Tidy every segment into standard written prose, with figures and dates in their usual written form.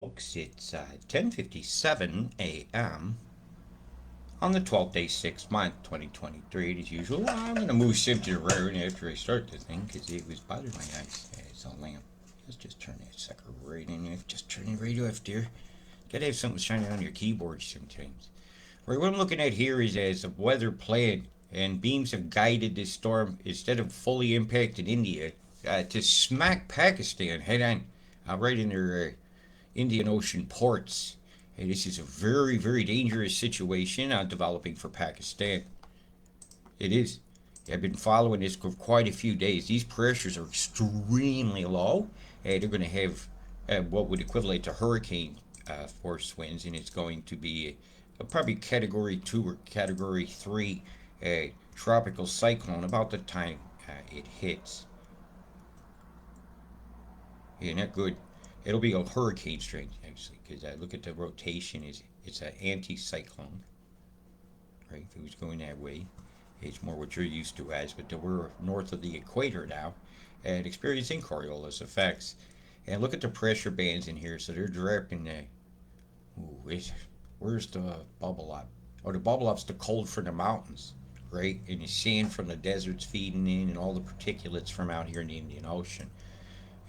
folks. It's 10:57 a.m. on the 12th day, 6th month, 2023. As usual, I'm going to move Sim to the rear after I start the thing because it was bothering my eyes. It's a lamp. Let's just turn that sucker right in. Just turn the radio off, dear. Gotta have something shining on your keyboard sometimes. Right, what I'm looking at here is as a weather plan, and beams have guided this storm instead of fully impacting India to smack Pakistan head on, right in their Indian Ocean ports. And this is a very, very dangerous situation developing for Pakistan. It is. I've been following this for quite a few days. These pressures are extremely low. They're going to have what would equivalent to hurricane force winds, and it's going to be probably Category 2 or Category 3 tropical cyclone about the time it hits. Yeah, not good. It'll be a hurricane strength actually, because I look at the rotation. It's an anti-cyclone, right? If it was going that way, it's more what you're used to as. But we're north of the equator now, and experiencing Coriolis effects. And look at the pressure bands in here. So they're dropping the. Ooh, where's the bubble up? Oh, the bubble up's the cold from the mountains, right? And the sand from the deserts feeding in, and all the particulates from out here in the Indian Ocean.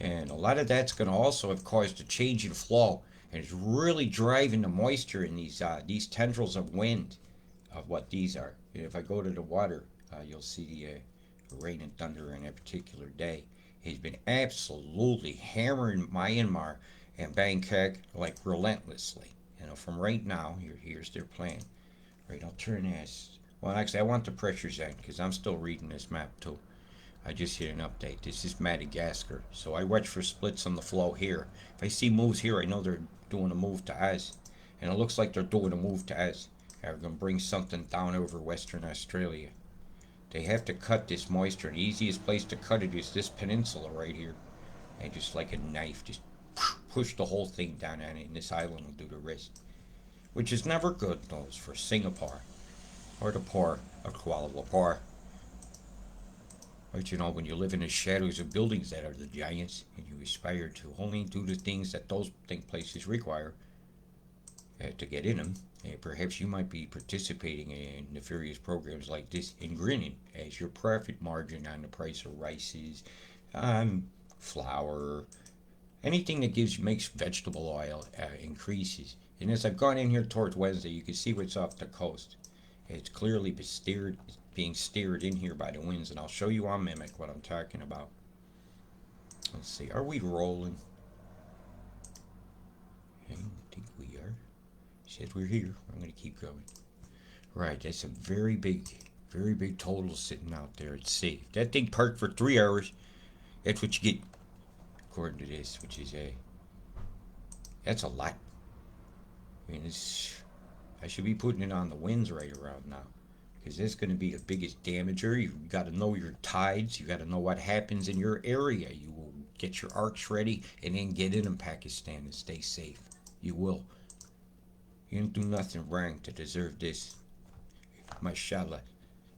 And a lot of that's going to also have caused a change in flow, and it's really driving the moisture in these tendrils of wind of what these are. And if I go to the water, you'll see the rain and thunder on that particular day. He's been absolutely hammering Myanmar and Bangkok like relentlessly. From right now, here's their plan. Right, I'll turn this. Well, actually, I want the pressures in because I'm still reading this map too. I just hit an update. This is Madagascar. So I watch for splits on the flow here. If I see moves here, I know they're doing a move to us. And it looks like they're doing a move to us. They're going to bring something down over Western Australia. They have to cut this moisture. The easiest place to cut it is this peninsula right here. And just like a knife, just push the whole thing down on it. And this island will do the rest. Which is never good, though, for Singapore. Or the poor of Kuala Lumpur. But when you live in the shadows of buildings that are the giants, and you aspire to only do the things that those places require to get in them, perhaps you might be participating in nefarious programs like this and grinning as your profit margin on the price of rices, flour, anything that makes vegetable oil increases. And as I've gone in here towards Wednesday, you can see what's off the coast. It's clearly being steered in here by the winds, and I'll show you on Mimic what I'm talking about. Let's see, are we rolling? I think we are. Says we're here. I'm going to keep going. Right, that's a very big total sitting out there at sea. That thing parked for 3 hours. That's what you get, according to this, which is that's a lot. I mean, I should be putting it on the winds right around now, because that's going to be the biggest damager. You've got to know your tides. You got to know what happens in your area. You will get your arcs ready and then get in Pakistan and stay safe. You will. You didn't do nothing wrong to deserve this. Mashallah,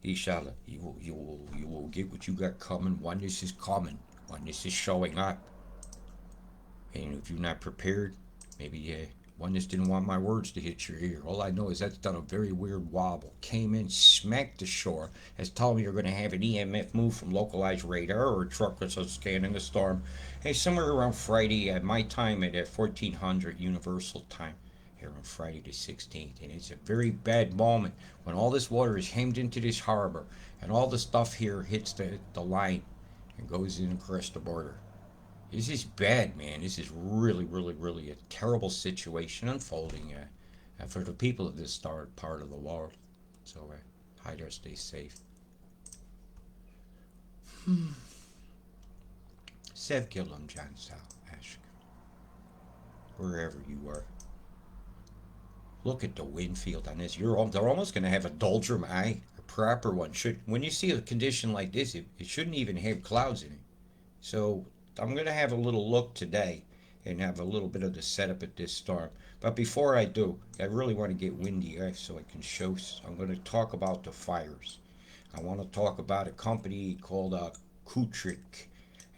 inshallah, you will get what you got coming. Oneness is coming. Oneness is showing up. And if you're not prepared, maybe Oneness didn't want my words to hit your ear. All I know is that's done a very weird wobble. Came in, smacked the shore, has told me you're going to have an EMF move from localized radar or a truck that's scanning the storm. Hey, somewhere around Friday at my time at 1400 Universal Time, here on Friday the 16th. And it's a very bad moment when all this water is hemmed into this harbor and all the stuff here hits the line and goes in across the border. This is bad, man. This is really, really, really a terrible situation unfolding for the people of this part of the world. So, Hydra, stay safe. Sev Gillam, John Sal, Ashka. Wherever you are. Look at the wind field on this. They're almost going to have a doldrum eye, a proper one. When you see a condition like this, it shouldn't even have clouds in it. So I'm going to have a little look today and have a little bit of the setup at this storm. But before I do, I really want to get windy so I can show. I'm going to talk about the fires. I want to talk about a company called CUTRIC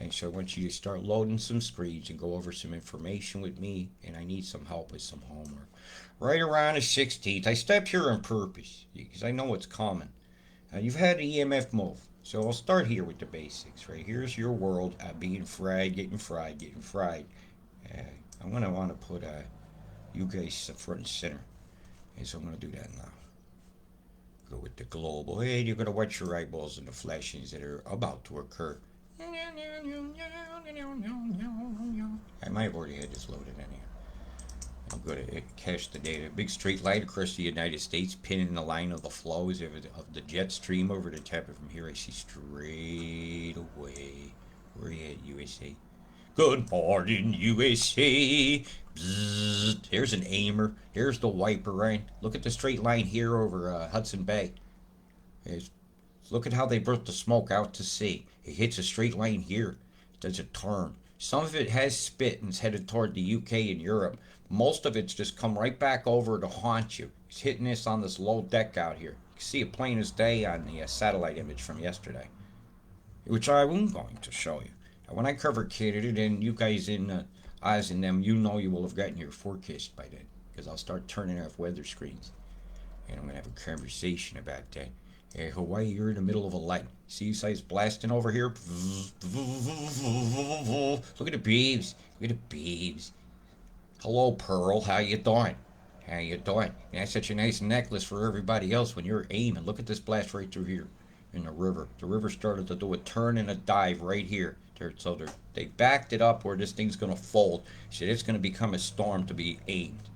And so I want you to start loading some screens and go over some information with me, and I need some help with some homework. Right around the 16th, I stepped here on purpose because I know what's coming. You've had the EMF move, so I'll start here with the basics. Right here's your world being fried, getting fried, getting fried. Uh, I'm gonna want to put you guys front and center, and so I'm gonna do that now. Go with the global. Hey, you're gonna watch your eyeballs and the flashings that are about to occur. I might have already had this loaded in here. I'm going to cache the data. Big straight line across the United States, pinning the line of the flows of the jet stream over the top of from here. I see straight away. Where are you at, USA? Good morning, USA. Bzzz. Here's an aimer. Here's the wiper, right? Look at the straight line here over Hudson Bay. There's, look at how they brought the smoke out to sea. It hits a straight line here. It does a turn. Some of it has spit and it's headed toward the UK and Europe. Most of it's just come right back over to haunt you. It's hitting this on this low deck out here. You can see it plain as day on the satellite image from yesterday, which I'm going to show you. When I cover Canada, then you guys in Oz and them, you know you will have gotten your forecast by then, because I'll start turning off weather screens, and I'm going to have a conversation about that. Hawaii, you're in the middle of a light. See you guys blasting over here? Look at the beeves. Look at the beeves. Hello, Pearl. How you doing? How you doing? And that's such a nice necklace for everybody else when you're aiming. Look at this blast right through here in the river. The river started to do a turn and a dive right here. So they backed it up where this thing's going to fold. So it's going to become a storm to be aimed.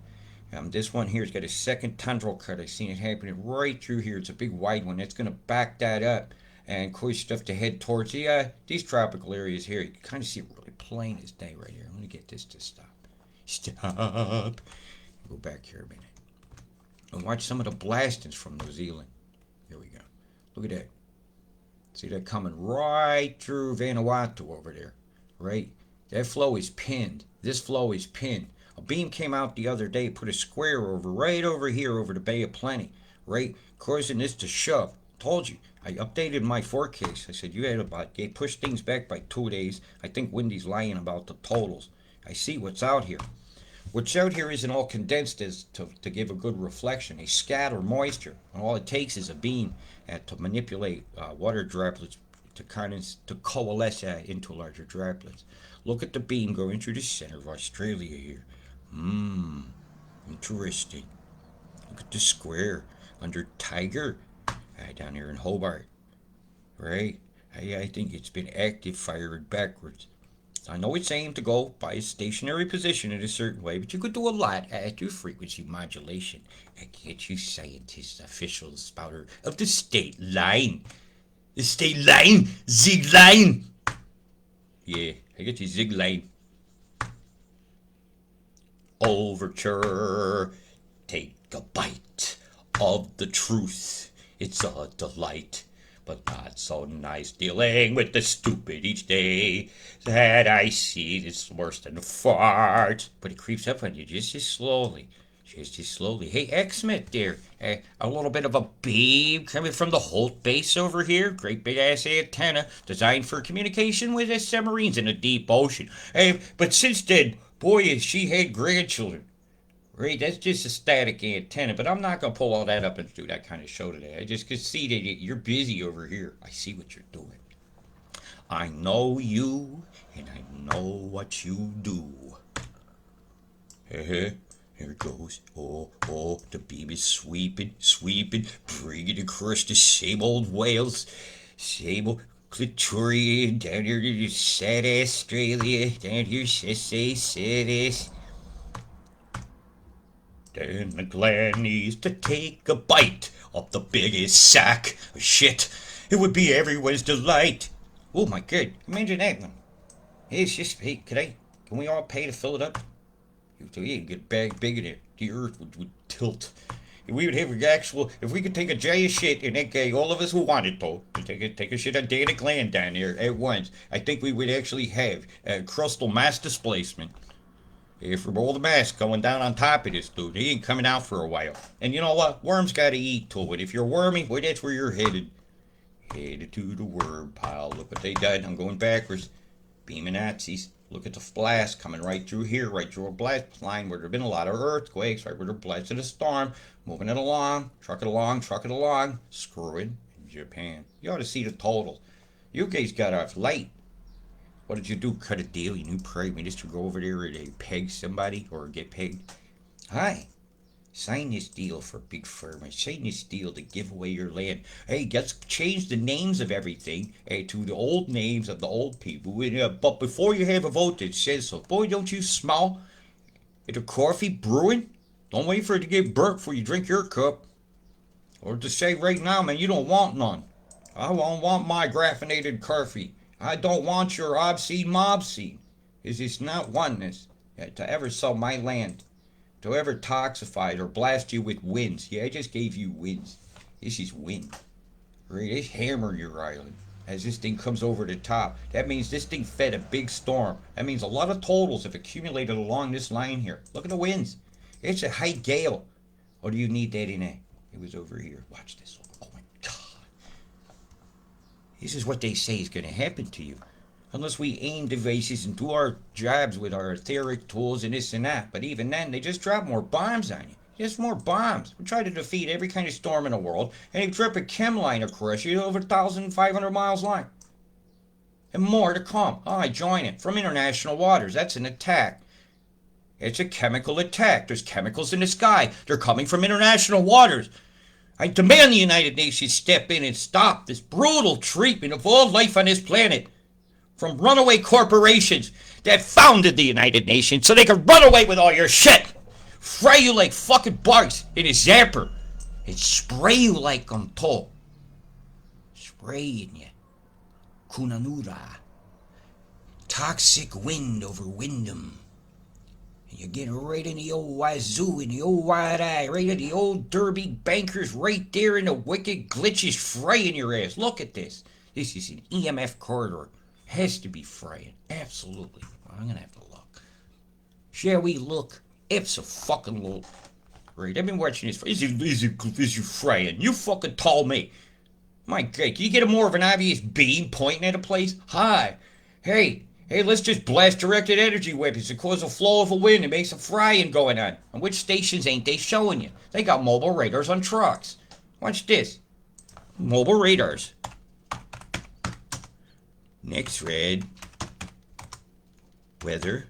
This one here's got a second tundral cut. I've seen it happening right through here. It's a big wide one. It's going to back that up and cause stuff to head towards these tropical areas here. You can kind of see it really plain as day right here. I'm going to get this to stop. Stop. Go back here a minute. And watch some of the blastings from New Zealand. Here we go. Look at that. See that coming right through Vanuatu over there, right? That flow is pinned. This flow is pinned. A beam came out the other day, put a square over right over here over the Bay of Plenty, right? Causing this to shove. Told you. I updated my forecast. I said you had about, they pushed things back by 2 days. I think Wendy's lying about the totals. I see what's out here. What's out here isn't all condensed as to give a good reflection. They scatter moisture, and all it takes is a beam to manipulate water droplets to coalesce into larger droplets. Look at the beam going through the center of Australia here. Interesting. Look at the square under Tiger down here in Hobart, right? I think it's been active fired backwards. I know it's aimed to go by a stationary position in a certain way, but you could do a lot at your frequency modulation. Can't you scientists, official spouter of the state line? The state line? Zig line? Yeah, I get you zig line. Overture. Take a bite of the truth. It's a delight. But not so nice dealing with the stupid each day that I see. It's worse than a fart. But it creeps up on you just as slowly. Just as slowly. Hey, X-Smith there. A little bit of a beam coming from the Holt base over here. Great big ass antenna designed for communication with the submarines in the deep ocean. But since then, boy, has she had grandchildren. Right, that's just a static antenna, but I'm not going to pull all that up and do that kind of show today. I just can see that you're busy over here. I see what you're doing. I know you, and I know what you do. Here it goes. Oh, the beam is sweeping, bringing across the same old whales, same old Clitorian, down here to sad Australia, down here sad. Then the gland needs to take a bite of the biggest sack of shit. It would be everyone's delight. Oh my god, imagine that one. It's just, hey, can we all pay to fill it up? You get a bag big in it. The earth would tilt. If we would have an actual, if we could take a giant shit and then all of us who wanted to take a shit on Dana Gland down there at once, I think we would actually have crustal mass displacement. From all the mass going down on top of this dude. He ain't coming out for a while. And you know what? Worms gotta eat to it. If you're wormy, well, that's where you're headed. Headed to the worm pile. Look what they done. I'm going backwards. beaming Nazis. Look at the blast coming right through here, right through a blast line where there have been a lot of earthquakes, right where they're blasting a storm, moving it along, truck it along, screwing in Japan. You ought to see the total. You guys got off light. What did you do? Cut a deal? You knew Prime Minister go over there and peg somebody or get pegged? Hi. Sign this deal for big pharma. Sign this deal to give away your land. Hey, let's change the names of everything to the old names of the old people. But before you have a vote that says so, boy, don't you smell the coffee brewing? Don't wait for it to get burnt before you drink your cup. Or to say right now, man, you don't want none. I won't want my graphinated coffee. I don't want your obscene mob scene. It's not oneness to ever sell my land, to ever toxify it or blast you with winds. Yeah, I just gave you winds. This is wind. Right? It's hammer your island as this thing comes over the top. That means this thing fed a big storm. That means a lot of totals have accumulated along this line here. Look at the winds. It's a high gale. Or do you need that in a? It was over here. Watch this. Oh my God. This is what they say is going to happen to you. Unless we aim devices and do our jobs with our etheric tools and this and that. But even then, they just drop more bombs on you. Just more bombs. We try to defeat every kind of storm in the world, and they drip a chem line across you over 1,500 miles long. And more to come. Oh, I join it. From international waters. That's an attack. It's a chemical attack. There's chemicals in the sky. They're coming from international waters. I demand the United Nations step in and stop this brutal treatment of all life on this planet from runaway corporations that founded the United Nations so they could run away with all your shit. Fry you like fucking bugs in a zapper and spray you like Gonto. Spraying you. Kunanura. Toxic wind over Wyndham. And you get right in the old wazoo, in the old wide eye, right at the old derby bankers right there in the wicked glitches fraying your ass. Look at this. This is an EMF corridor. Has to be fraying. Absolutely. Well, I'm going to have to look. Shall we look? Abso-fucking-lutely. Right, I've been watching this. Is you fraying? You fucking told me. My God, can you get a more of an obvious beam pointing at a place? Hi. Hey, let's just blast directed energy weapons and cause a flow of a wind and make some frying going on. And which stations ain't they showing you? They got mobile radars on trucks. Watch this. Mobile radars. Next red. Weather.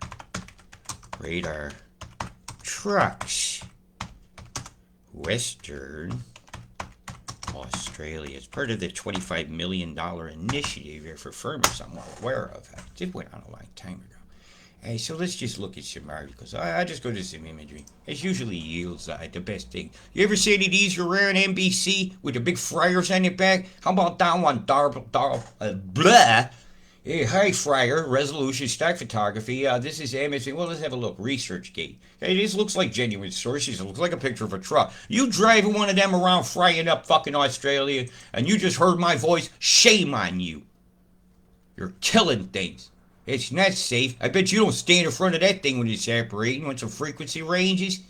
Radar. Trucks. Western Australia. It's part of the $25 million initiative here for farmers I'm well aware of. It went on a long time ago. Hey, so let's just look at some articles. I just go to some imagery. It usually yields the best thing. You ever see any of these around NBC with the big fryers on the back? How about that one? Blah. Hey, hi, Fryer. Resolution, stock photography. This is Amazon. Well, let's have a look. ResearchGate. Hey, this looks like genuine sources. It looks like a picture of a truck. You driving one of them around frying up fucking Australia, and you just heard my voice? Shame on you. You're killing things. It's not safe. I bet you don't stand in front of that thing when it's operating. Want some frequency ranges?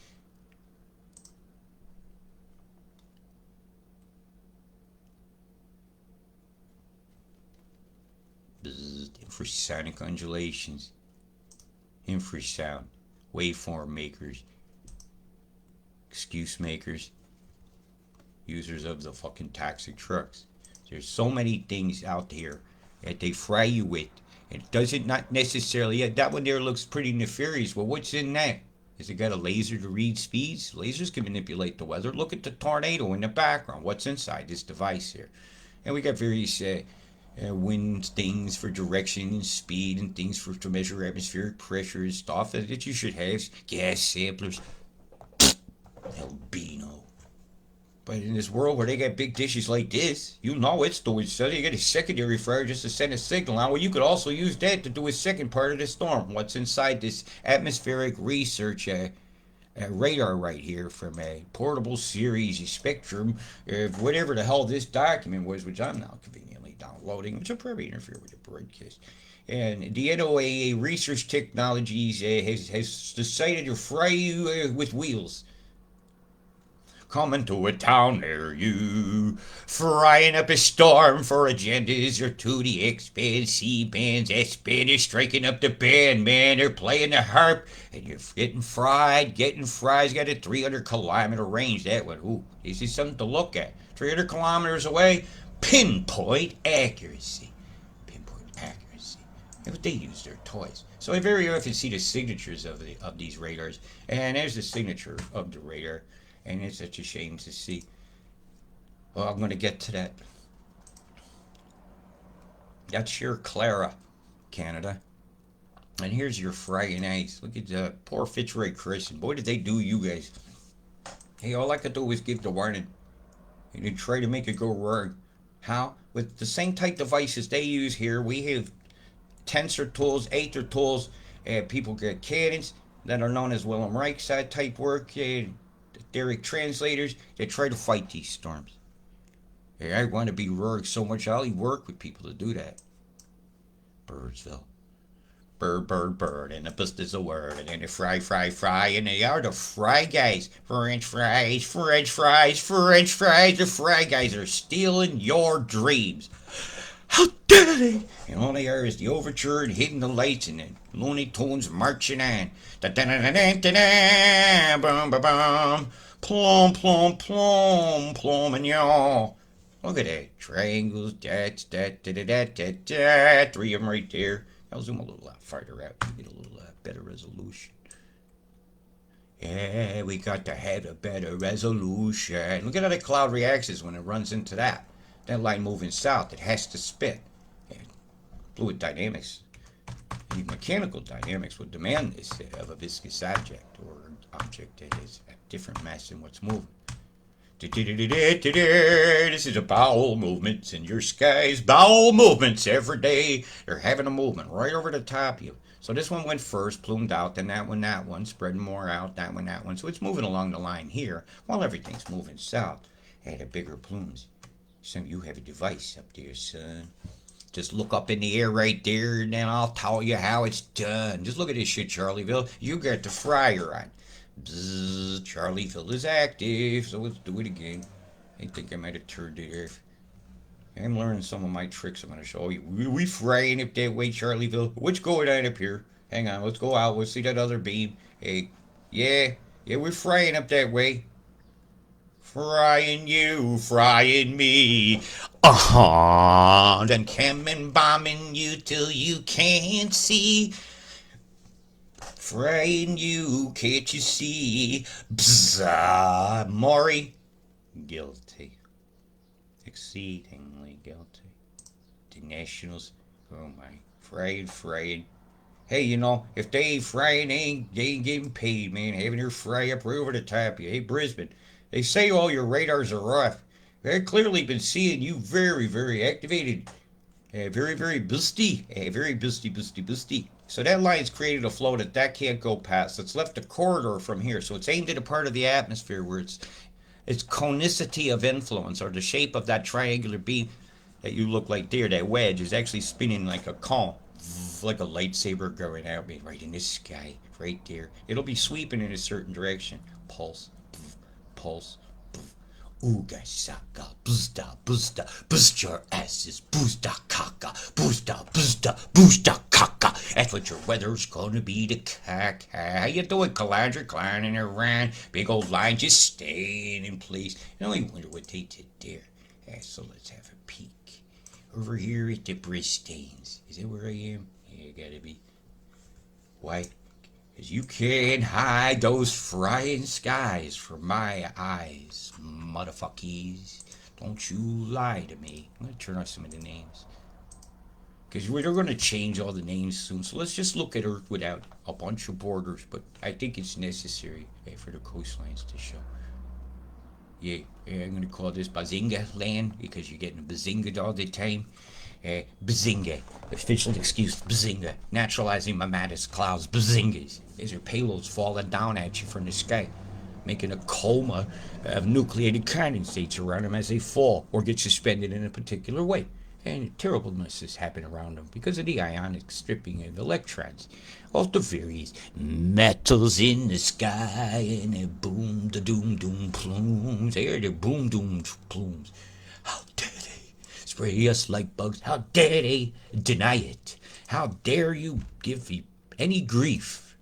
Infrasonic undulations, infrasound, waveform makers, excuse makers, users of the fucking toxic trucks. There's so many things out here that they fry you with. It doesn't not necessarily, that one there looks pretty nefarious. Well, what's in that? Has it got a laser to read speeds? Lasers can manipulate the weather. Look at the tornado in the background. What's inside this device here? And we got various wind things for direction and speed and things to measure atmospheric pressure and stuff that you should have. Gas samplers. Albino. But in this world where they got big dishes like this, you know it's doing so. You get a secondary fryer just to send a signal out. Well, you could also use that to do a second part of the storm. What's inside this atmospheric research radar right here from a portable series, a spectrum of whatever the hell this document was, which I'm now conveniently downloading, which will probably interfere with the broadcast. And the NOAA Research Technologies has decided to fry you with wheels. coming to a town near you. Frying up a storm for agendas or to the X-bands, C-bands, S-band is striking up the band, man. They're playing the harp, and you're getting fried. It's got a 300-kilometer range, that one. Ooh, this is something to look at. 300 kilometers away, pinpoint accuracy. Pinpoint accuracy. And what they use their toys. So I very often see the signatures of these radars, and there's the signature of the radar, and it's such a shame to see. Well, I'm going to get to that. That's your Clara, Canada. And here's your Friday nights. Look at poor Fitzroy Chris. And boy, did they do you guys. Hey, all I could do was give the warning. And you try to make it go wrong. How? With the same type devices they use here, we have tensor tools, Aether tools. People get cannons that are known as Willem Reichside type work. Derek translators. They try to fight these storms. Hey, I want to be Rourke so much. I'll work with people to do that. Birdsville. Bird, and the bust is a word, and then the fry, and they are the fry guys. French fries, the fry guys are stealing your dreams. How dare they? And all they are is the overture and hitting the lights and the Looney Tunes marching on. Plum, and y'all. Look at that. Triangles, that. Three of them right there. I'll zoom a little farther out to get a little better resolution. Yeah, we got to have a better resolution. Look at how the cloud reacts when it runs into that. That line moving south, it has to spin. And fluid dynamics, even mechanical dynamics would demand this of a viscous object or object that is at different mass than what's moving. This is a bowel movements in your skies. Bowel movements every day. They're having a movement right over the top of you. So this one went first, plumed out, then that one, spreading more out, that one. So it's moving along the line here while everything's moving south. Had a bigger plumes. Some of you have a device up there, son. Just look up in the air right there, and then I'll tell you how it's done. Just look at this shit, Charlieville. You got the fryer on. Bzzz, Charlieville is active, so let's do it again. I think I might have turned it off. I'm learning some of my tricks I'm going to show you. We frying it that way, Charlieville. What's going on up here? Hang on, let's go out. Let's see that other beam. Hey, yeah, we're frying up that way. Frying you, frying me. Then coming bombing you till you can't see. Frying you, can't you see? Bzzz, Maury, guilty. Exceedingly guilty. The Nationals, oh my, frying. Hey, you know, if they ain't frying, they ain't getting paid, man. Having your fry up right over the top of you. Hey, Brisbane, they say all your radars are off. They've clearly been seeing you very, very activated. Very, very busty. Very busty. So that line's created a flow that can't go past. It's left a corridor from here. So it's aimed at a part of the atmosphere where its conicity of influence, or the shape of that triangular beam that you look like there, that wedge, is actually spinning like a cone. Like a lightsaber going out right in the sky, right there. It'll be sweeping in a certain direction. Pulse. Ooga shaka, boost your asses, boosta caca. That's what your weather's gonna be, the caca. How you doing, Calandra? Climbing around, big old line just staying in place. I only wonder what they did there. So let's have a peek. Over here at the Bristains. Is that where I am? Yeah, gotta be. Why? Because you can't hide those frying skies from my eyes, motherfuckies. Don't you lie to me. I'm going to turn off some of the names. Because we're going to change all the names soon. So let's just look at Earth without a bunch of borders. But I think it's necessary for the coastlines to show. Yeah, I'm going to call this Bazinga land because you're getting Bazinga all the time. Bazinga. Official excuse, Bazinga. Naturalizing mammatus clouds, Bazingas. These are payloads falling down at you from the sky, making a coma of nucleated condensates around them as they fall or get suspended in a particular way. And terribleness is happening around them because of the ionic stripping of electrons of the various metals in the sky, and they boom, the doom, doom plumes. They are the boom, doom plumes. How dare they spray us like bugs? How dare they deny it? How dare you give me any grief?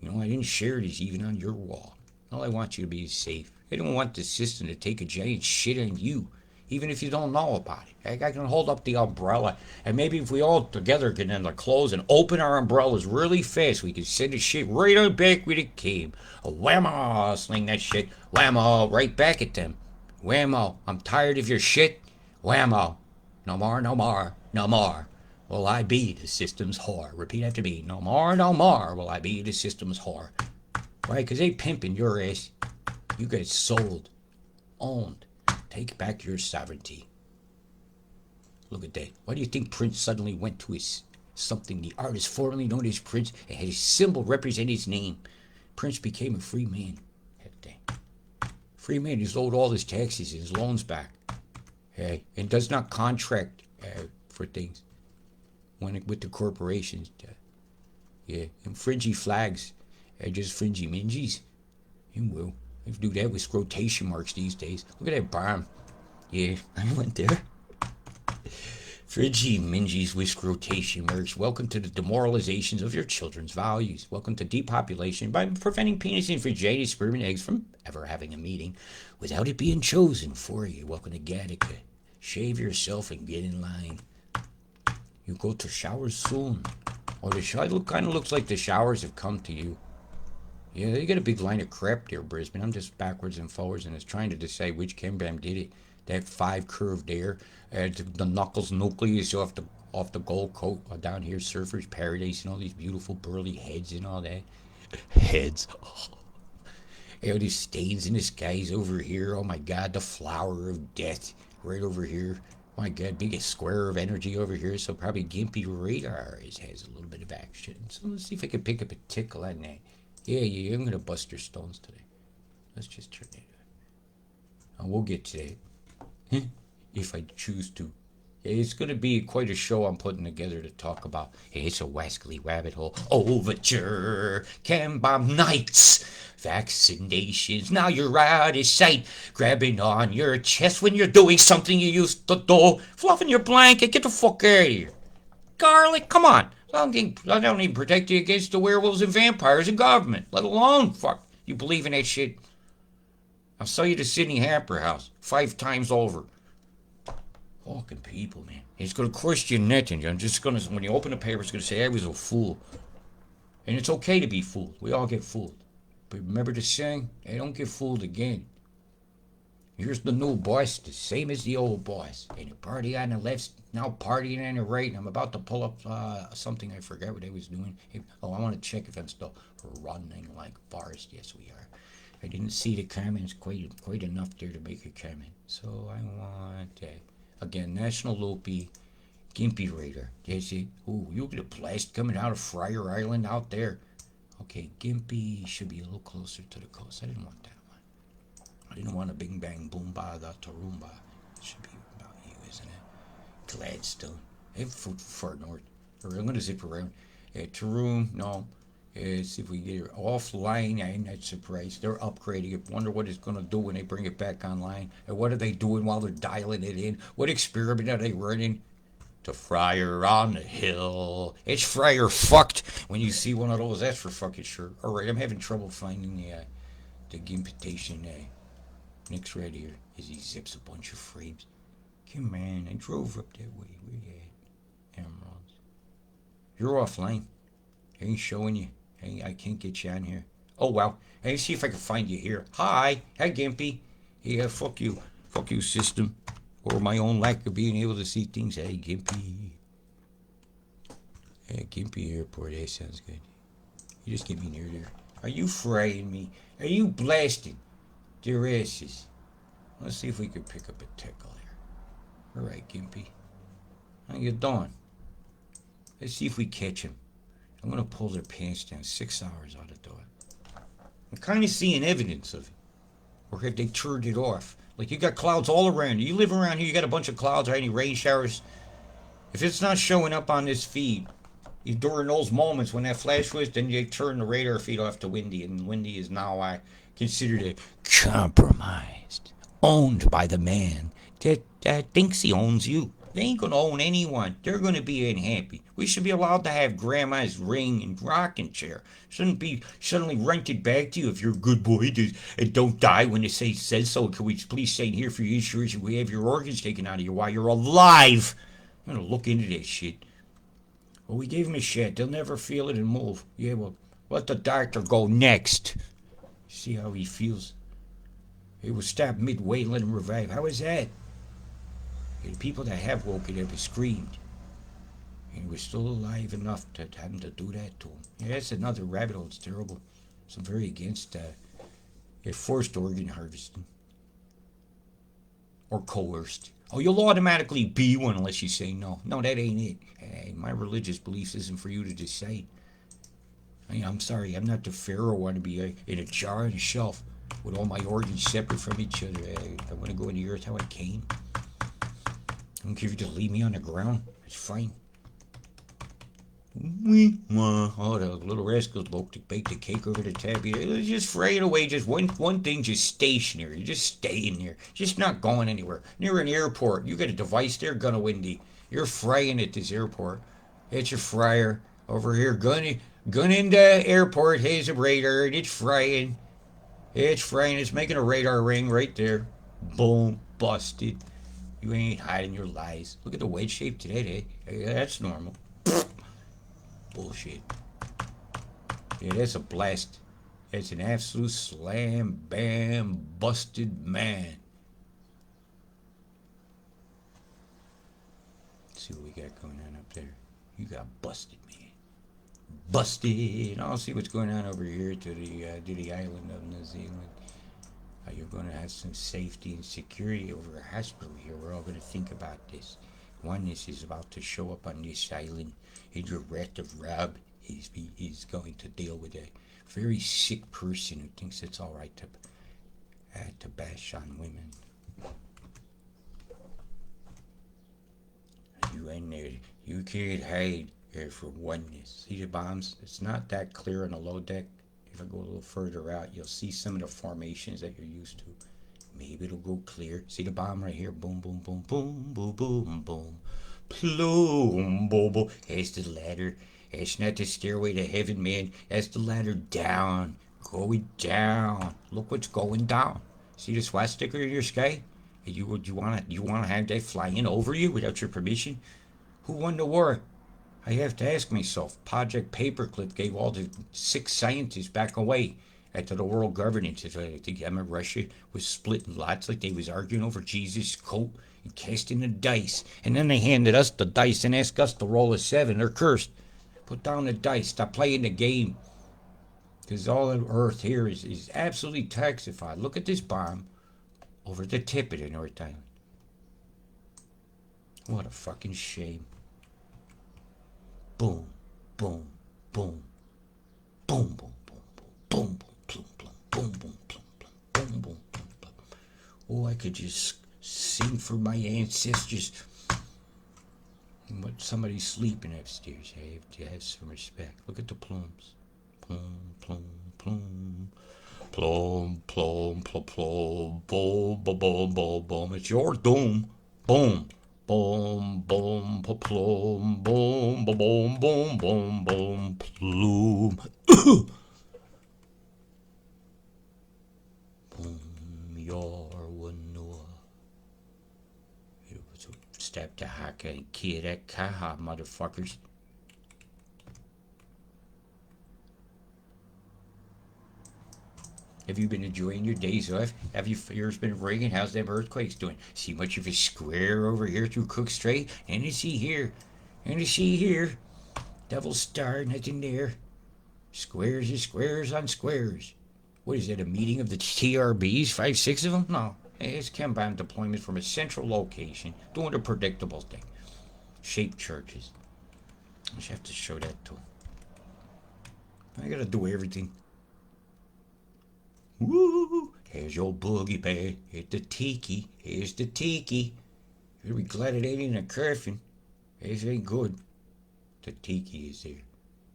You know, I didn't share this even on your wall. All I want you to be is safe. I don't want the system to take a giant shit on you, even if you don't know about it. I can hold up the umbrella, and maybe if we all together can then close and open our umbrellas really fast, we can send the shit right on back where it came. A whammo, sling that shit, whammo, right back at them. Whammo, I'm tired of your shit. Whammo, no more, no more, no more. Will I be the system's whore? Repeat after me. No more, no more. Will I be the system's whore? Right? Because they pimping your ass. You get sold, owned. Take back your sovereignty. Look at that. Why do you think Prince suddenly went to his something? The artist formerly known as Prince and had his symbol represent his name. Prince became a free man. Free man who's owed all his taxes and his loans back. Hey, and does not contract for things with the corporations. Yeah, and fringy flags are just fringy mingies. You will. They do that with quotation marks these days. Look at that bomb. Yeah, I went there. Fringy mingies with quotation marks. Welcome to the demoralizations of your children's values. Welcome to depopulation by preventing penis and vagina, sperm, and eggs from ever having a meeting without it being chosen for you. Welcome to Gattaca. Shave yourself and get in line. You go to showers soon. Oh, the shower kind of looks like the showers have come to you. Yeah, you got a big line of crap there, Brisbane. I'm just backwards and forwards, and it's trying to decide which Kembam did it. That 5 curve there, the Knuckles nucleus off the Gold Coast down here, Surfers Paradise, and all these beautiful burly heads and all that. Heads. Oh. You know, these stains in the skies over here. Oh my God, the flower of death right over here. Oh my God, biggest square of energy over here. So probably Gimpy Radar has a little bit of action. So let's see if I can pick up a tickle on that. Yeah, I'm gonna bust your stones today. Let's just turn it on. And we'll get to that. If I choose to. It's going to be quite a show I'm putting together to talk about. It's a wascally rabbit hole. Overture, Kembam Nights, vaccinations. Now you're out of sight, grabbing on your chest when you're doing something you used to do, fluffing your blanket. Get the fuck out of here. Garlic, come on. I don't even protect you against the werewolves and vampires and government, let alone fuck. You believe in that shit? I'll sell you to Sydney Harper House 5 times over. Fucking people, man. It's going to cost you nothing. I'm just going to, when you open the paper, it's going to say I was a fool. And it's okay to be fooled. We all get fooled. But remember the saying? Hey, don't get fooled again. Here's the new boss, the same as the old boss. And the party on the left, now partying on the right. And I'm about to pull up something. I forgot what I was doing. I want to check if I'm still running like Forrest. Yes, we are. I didn't see the comments quite enough there to make a comment. So I want, again, National Loopy, Gimpy Radar. There's it. Ooh, you get a blast coming out of Friar Island out there. Okay, Gimpy should be a little closer to the coast. I didn't want that one. I didn't want a bing bang boom ba da tarumba. It should be about you, isn't it? Gladstone. Hey, far north. Or I'm going to zip around. Taroom, no. See if we get it offline. I'm not surprised. They're upgrading it. Wonder what it's going to do when they bring it back online. And what are they doing while they're dialing it in? What experiment are they running? To Friar on the Hill. It's Friar fucked. When you see one of those, that's for fucking sure. Alright, I'm having trouble finding the Gimpitation next right here as he zips a bunch of frames. Come on, I drove up that way. Where you at? Emeralds. You're offline. I ain't showing you. I can't get you on here. Oh, well. Hey, see if I can find you here. Hi. Hi, Gimpy. Yeah, fuck you. Fuck you, system. Or my own lack of being able to see things. Hey, Gimpy. Hey, Gimpy Airport. That sounds good. You just get me near there. Are you frying me? Are you blasting their asses? Let's see if we can pick up a tickle here. All right, Gimpy. How you doing? Let's see if we catch him. I'm going to pull their pants down. 6 hours ought to do it. I'm kind of seeing evidence of it. Or have they turned it off? Like, you got clouds all around you. You live around here, you got a bunch of clouds or any rain showers. If it's not showing up on this feed, during those moments when that flash was, then you turn the radar feed off to Windy, and Windy is now considered a compromised, owned by the man that thinks he owns you. They ain't gonna own anyone. They're gonna be unhappy. We should be allowed to have grandma's ring and rocking chair. Shouldn't be suddenly rented back to you if you're a good boy and don't die when the state says so. Can we please stay here for your insurance and we have your organs taken out of you while you're alive? I'm gonna look into that shit. Well, we gave him a shot. They'll never feel it and move. Yeah, well, let the doctor go next. See how he feels. He was stabbed midway and let him revive. How is that? The people that have woken up have screamed. And he was still alive enough to have him to do that to him. Yeah, that's another rabbit hole. It's terrible. So I'm very against forced organ harvesting. Or coerced. Oh, you'll automatically be one unless you say no. No, that ain't it. Hey, my religious beliefs isn't for you to decide. I mean, I'm sorry, I'm not the pharaoh. I want to be in a jar on a shelf with all my organs separate from each other. I want to go in the earth how I came. I don't care if you just leave me on the ground. It's fine. Oh, the little rascals baked the cake over the tab. Just fry it away. Just one thing, just stationary. Just staying there. Just not going anywhere. Near an airport. You got a device there, Gunna Windy. You're frying at this airport. It's your fryer. Over here, gun in the airport. Here's a radar, and it's frying. It's frying. It's making a radar ring right there. Boom. Busted. You ain't hiding your lies. Look at the wedge shape today, eh? That's normal. Bullshit. Yeah, that's a blast. That's an absolute slam, bam, busted man. Let's see what we got going on up there. You got busted, man. Busted. I'll see what's going on over here to the island of New Zealand. You're going to have some safety and security over a hospital here. We're all going to think about this. Oneness is about to show up on this island. And your wrath of Rob is going to deal with a very sick person who thinks it's all right to bash on women. You in there, you can't hide here for oneness. See the bombs? It's not that clear on the low deck. If I go a little further out, you'll see some of the formations that you're used to. Maybe it'll go clear. See the bomb right here? Boom, boom, boom, boom, boom, boom, boom. Plume, boom, boom. That's the ladder. It's not the stairway to heaven, man. That's the ladder down. Going down. Look what's going down. See the swastika in your sky? You wanna have that flying over you without your permission? Who won the war? I have to ask myself. Project Paperclip gave all the 6 scientists back away after the world governance. I think Russia was split in lots, like they was arguing over Jesus' coat and casting the dice. And then they handed us the dice and asked us to roll a 7. They're cursed. Put down the dice. Stop playing the game. Because all the earth here is absolutely toxified. Look at this bomb over the tip of the North Island. What a fucking shame. Boom, boom, boom, boom, boom, boom, boom, boom, boom, boom, boom, boom, boom, boom, boom, boom. Oh, I could just sing for my ancestors. But somebody's sleeping upstairs. I have to have some respect. Look at the plumes. Plume, plume, plume. Plum, plum, plum, plum. Boom, boom, boom, boom, boom. It's your doom. Boom. Boom, boom, plum, boom, boom, boom, boom, boom, boom, plume. Boom, your Noah. Step to haka and kira kaha, motherfuckers. Have you been enjoying your days off? Have your ears been ringing? How's them earthquakes doing? See much of a square over here through Cook Strait? And to see here. And to see here. Devil's Star, nothing there. Squares is squares on squares. What is that, a meeting of the TRBs? 5, 6 of them? No. It's combined deployment from a central location, doing the predictable thing. Shaped churches. I just have to show that to them. I gotta do everything. Woo! Here's your boogie bear. Here's the tiki. Here's the tiki. You'll be glad it ain't in a coffin. This ain't good. The tiki is there.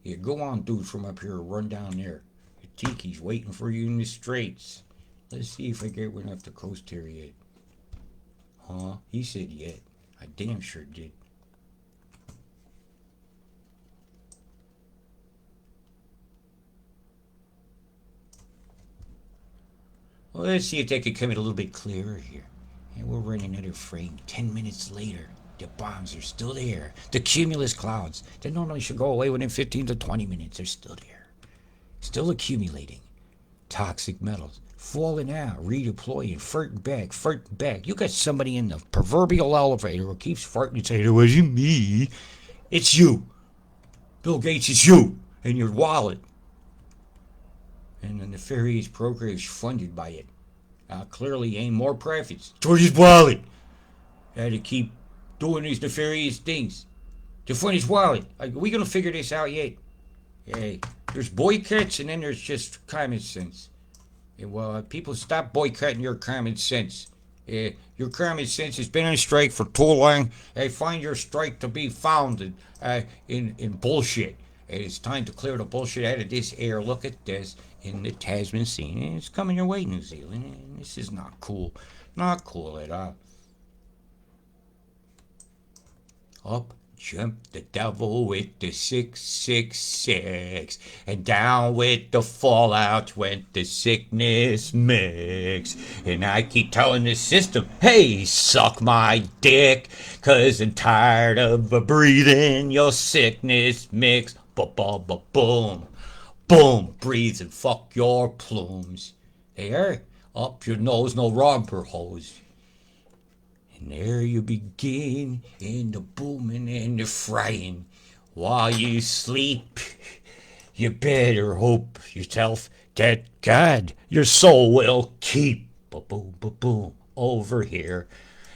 Yeah, go on, dudes from up here. Run down there. The tiki's waiting for you in the straits. Let's see if I get one off the coast here yet. Huh? He said yet. I damn sure did. Well, let's see if they could come in a little bit clearer here. And we'll run another frame 10 minutes later. The bombs are still there. The cumulus clouds that normally should go away within 15 to 20 minutes are still there. Still accumulating. Toxic metals. Falling out, redeploying, farting back. You got somebody in the proverbial elevator who keeps farting and saying, it wasn't me. It's you. Bill Gates, it's you and your wallet. And the nefarious program is funded by it. Clearly ain't more profits. George's wallet. Had to keep doing these nefarious things to fund his wallet. Are we gonna figure this out yet? Hey, there's boycotts and then there's just common sense. And well, people stop boycotting your common sense. Your common sense has been on strike for too long. Find your strike to be founded in bullshit. It's time to clear the bullshit out of this air. Look at this in the Tasman scene. It's coming your way, New Zealand. This is not cool. Not cool at all. Up jumped the devil with the 666, and down with the fallout went the sickness mix. And I keep telling the system, hey, suck my dick, 'cause I'm tired of breathing your sickness mix. Boom. Boom, breathe and fuck your plumes. There, up your nose, no rubber hose. And there you begin in the booming and the frying. While you sleep, you better hope yourself that God, your soul will keep. Boom, over here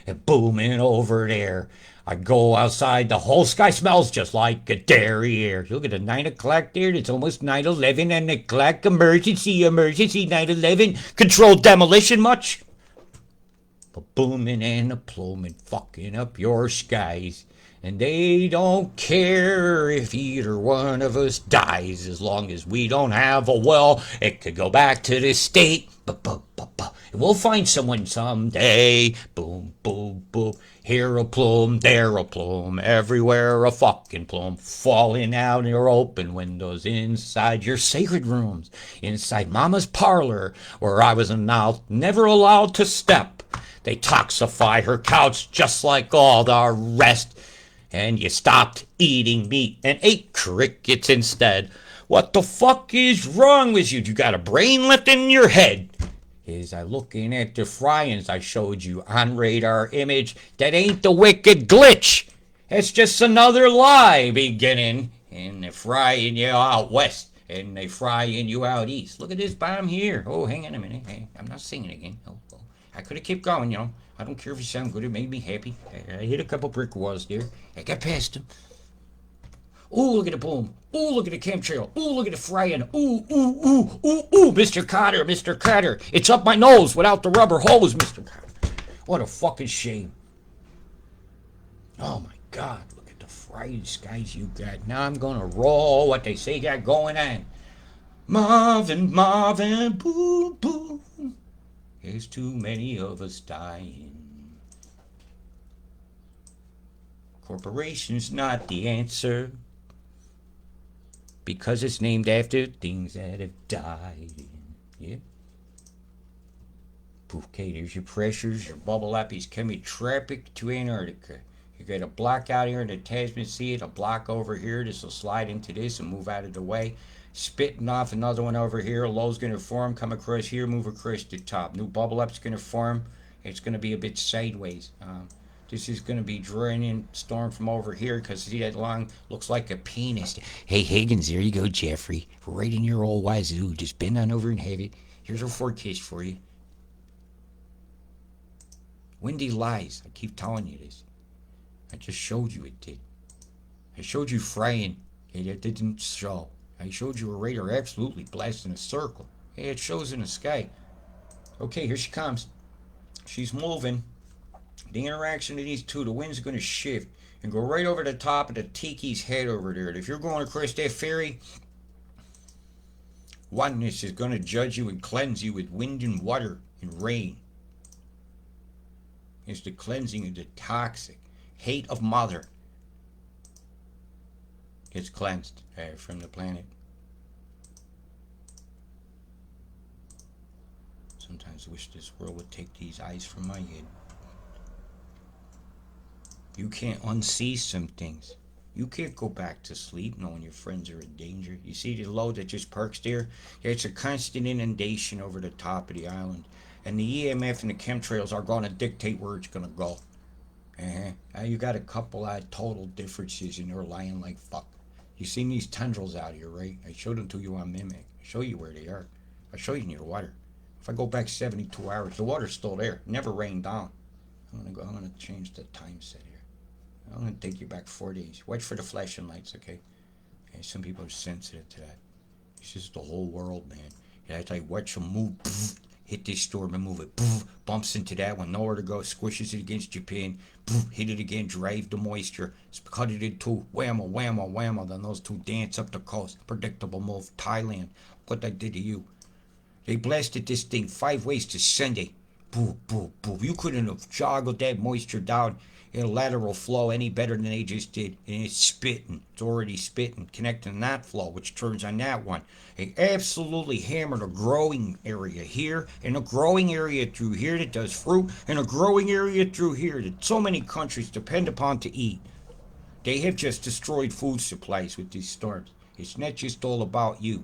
and booming over there. I go outside, the whole sky smells just like a dairy air. Look at the 9 o'clock there, it's almost 9/11 and the clock. Emergency, 9/11. Controlled demolition much? Booming and a pluming, fucking up your skies. And they don't care if either one of us dies, as long as we don't have a well. It could go back to the state. We'll find someone someday. Boom. Here a plume, there a plume, everywhere a fucking plume, falling out your open windows, inside your sacred rooms, inside mama's parlor, where I was never allowed to step. They toxify her couch just like all the rest. And you stopped eating meat and ate crickets instead. What the fuck is wrong with you? You got a brain left in your head? As I looking at the fryings I showed you on radar image, that ain't the wicked glitch. It's just another lie beginning. And they're frying you out west, and they frying you out east. Look at this bomb here. Oh, hang on a minute. Hey, I'm not singing again. Oh. I could have kept going, I don't care if you sound good. It made me happy. I hit a couple brick walls there. I got past them. Ooh, look at the boom. Ooh, look at the chemtrail. Ooh, look at the frying. Ooh, Mr. Cotter. It's up my nose without the rubber hose, Mr. Cotter. What a fucking shame. Oh, my God. Look at the frying skies you got. Now I'm going to roll what they say got going on. Marvin, boom. There's too many of us dying. Corporation's not the answer, because it's named after things that have died. Yeah. Okay, there's your pressures, your bubble uppies coming traffic to Antarctica. You got a block out here in the Tasman Sea, a block over here. This will slide into this and move out of the way. Spitting off another one over here. Low's going to form, come across here, move across the top. New bubble up's going to form. It's going to be a bit sideways. This is going to be draining storm from over here, because see that long, looks like a penis. Hey, Higgins, there you go, Jeffrey. Right in your old wazoo. Just bend on over and have it. Here's a forecast for you. Windy lies. I keep telling you this. I just showed you it did. I showed you frying. It didn't show. I showed you a radar absolutely blasting a circle. Hey, it shows in the sky. Okay, here she comes. She's moving. The interaction of these two, the wind's going to shift and go right over the top of the tiki's head over there. And if you're going across that ferry, oneness is going to judge you and cleanse you with wind and water and rain. It's the cleansing of the toxic hate of mother. Gets cleansed from the planet. Sometimes I wish this world would take these eyes from my head. You can't unsee some things. You can't go back to sleep knowing your friends are in danger. You see the load that just parks there? It's a constant inundation over the top of the island. And the EMF and the chemtrails are going to dictate where it's going to go. You got a couple of total differences and they're lying like fuck. You seen these tendrils out here, right? I showed them to you on Mimic. I show you where they are. I show you near the water. If I go back 72 hours, the water's still there. Never rained down. I'm gonna change the time set here. I'm gonna take you back 4 days. Watch for the flashing lights, okay? Some people are sensitive to that. It's just the whole world, man. I tell you, watch them move. Hit this storm and move it. Bumps into that one, nowhere to go. Squishes it against Japan. Hit it again. Drive the moisture. Cut it in two. Whammo, whammo, whammo. Then those two dance up the coast. Predictable move. Thailand. What they did to you. They blasted this thing 5 ways to Sunday. Boom, boom, boom. You couldn't have joggled that moisture down in a lateral flow any better than they just did. And it's spitting. It's already spitting. Connecting that flow, which turns on that one. They absolutely hammered a growing area here, and a growing area through here that does fruit, and a growing area through here that so many countries depend upon to eat. They have just destroyed food supplies with these storms. It's not just all about you.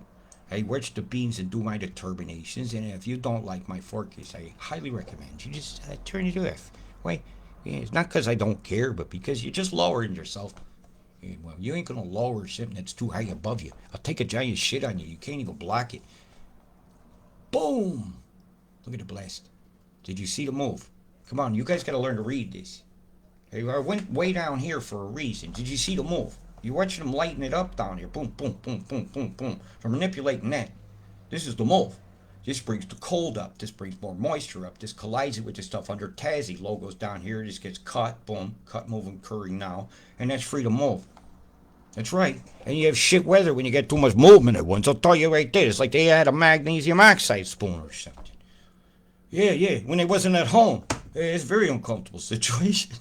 I watch the beams and do my determinations, and if you don't like my forecast, I highly recommend you just turn it off. Why? Yeah, it's not because I don't care, but because you're just lowering yourself. Yeah, well, you ain't gonna lower something that's too high above you. I'll take a giant shit on you. You can't even block it. Boom! Look at the blast. Did you see the move? Come on, you guys gotta learn to read this. Hey, I went way down here for a reason. Did you see the move? You're watching them lighten it up down here. Boom, boom, boom, boom, boom, boom. They're manipulating that. This is the move. This brings the cold up. This brings more moisture up. This collides it with the stuff under Tassie. Logos down here. This gets cut. Boom. Cut, move, occurring now. And that's free to move. That's right. And you have shit weather when you get too much movement at once. I'll tell you right there. It's like they had a magnesium oxide spoon or something. Yeah. When they wasn't at home. It's a very uncomfortable situation.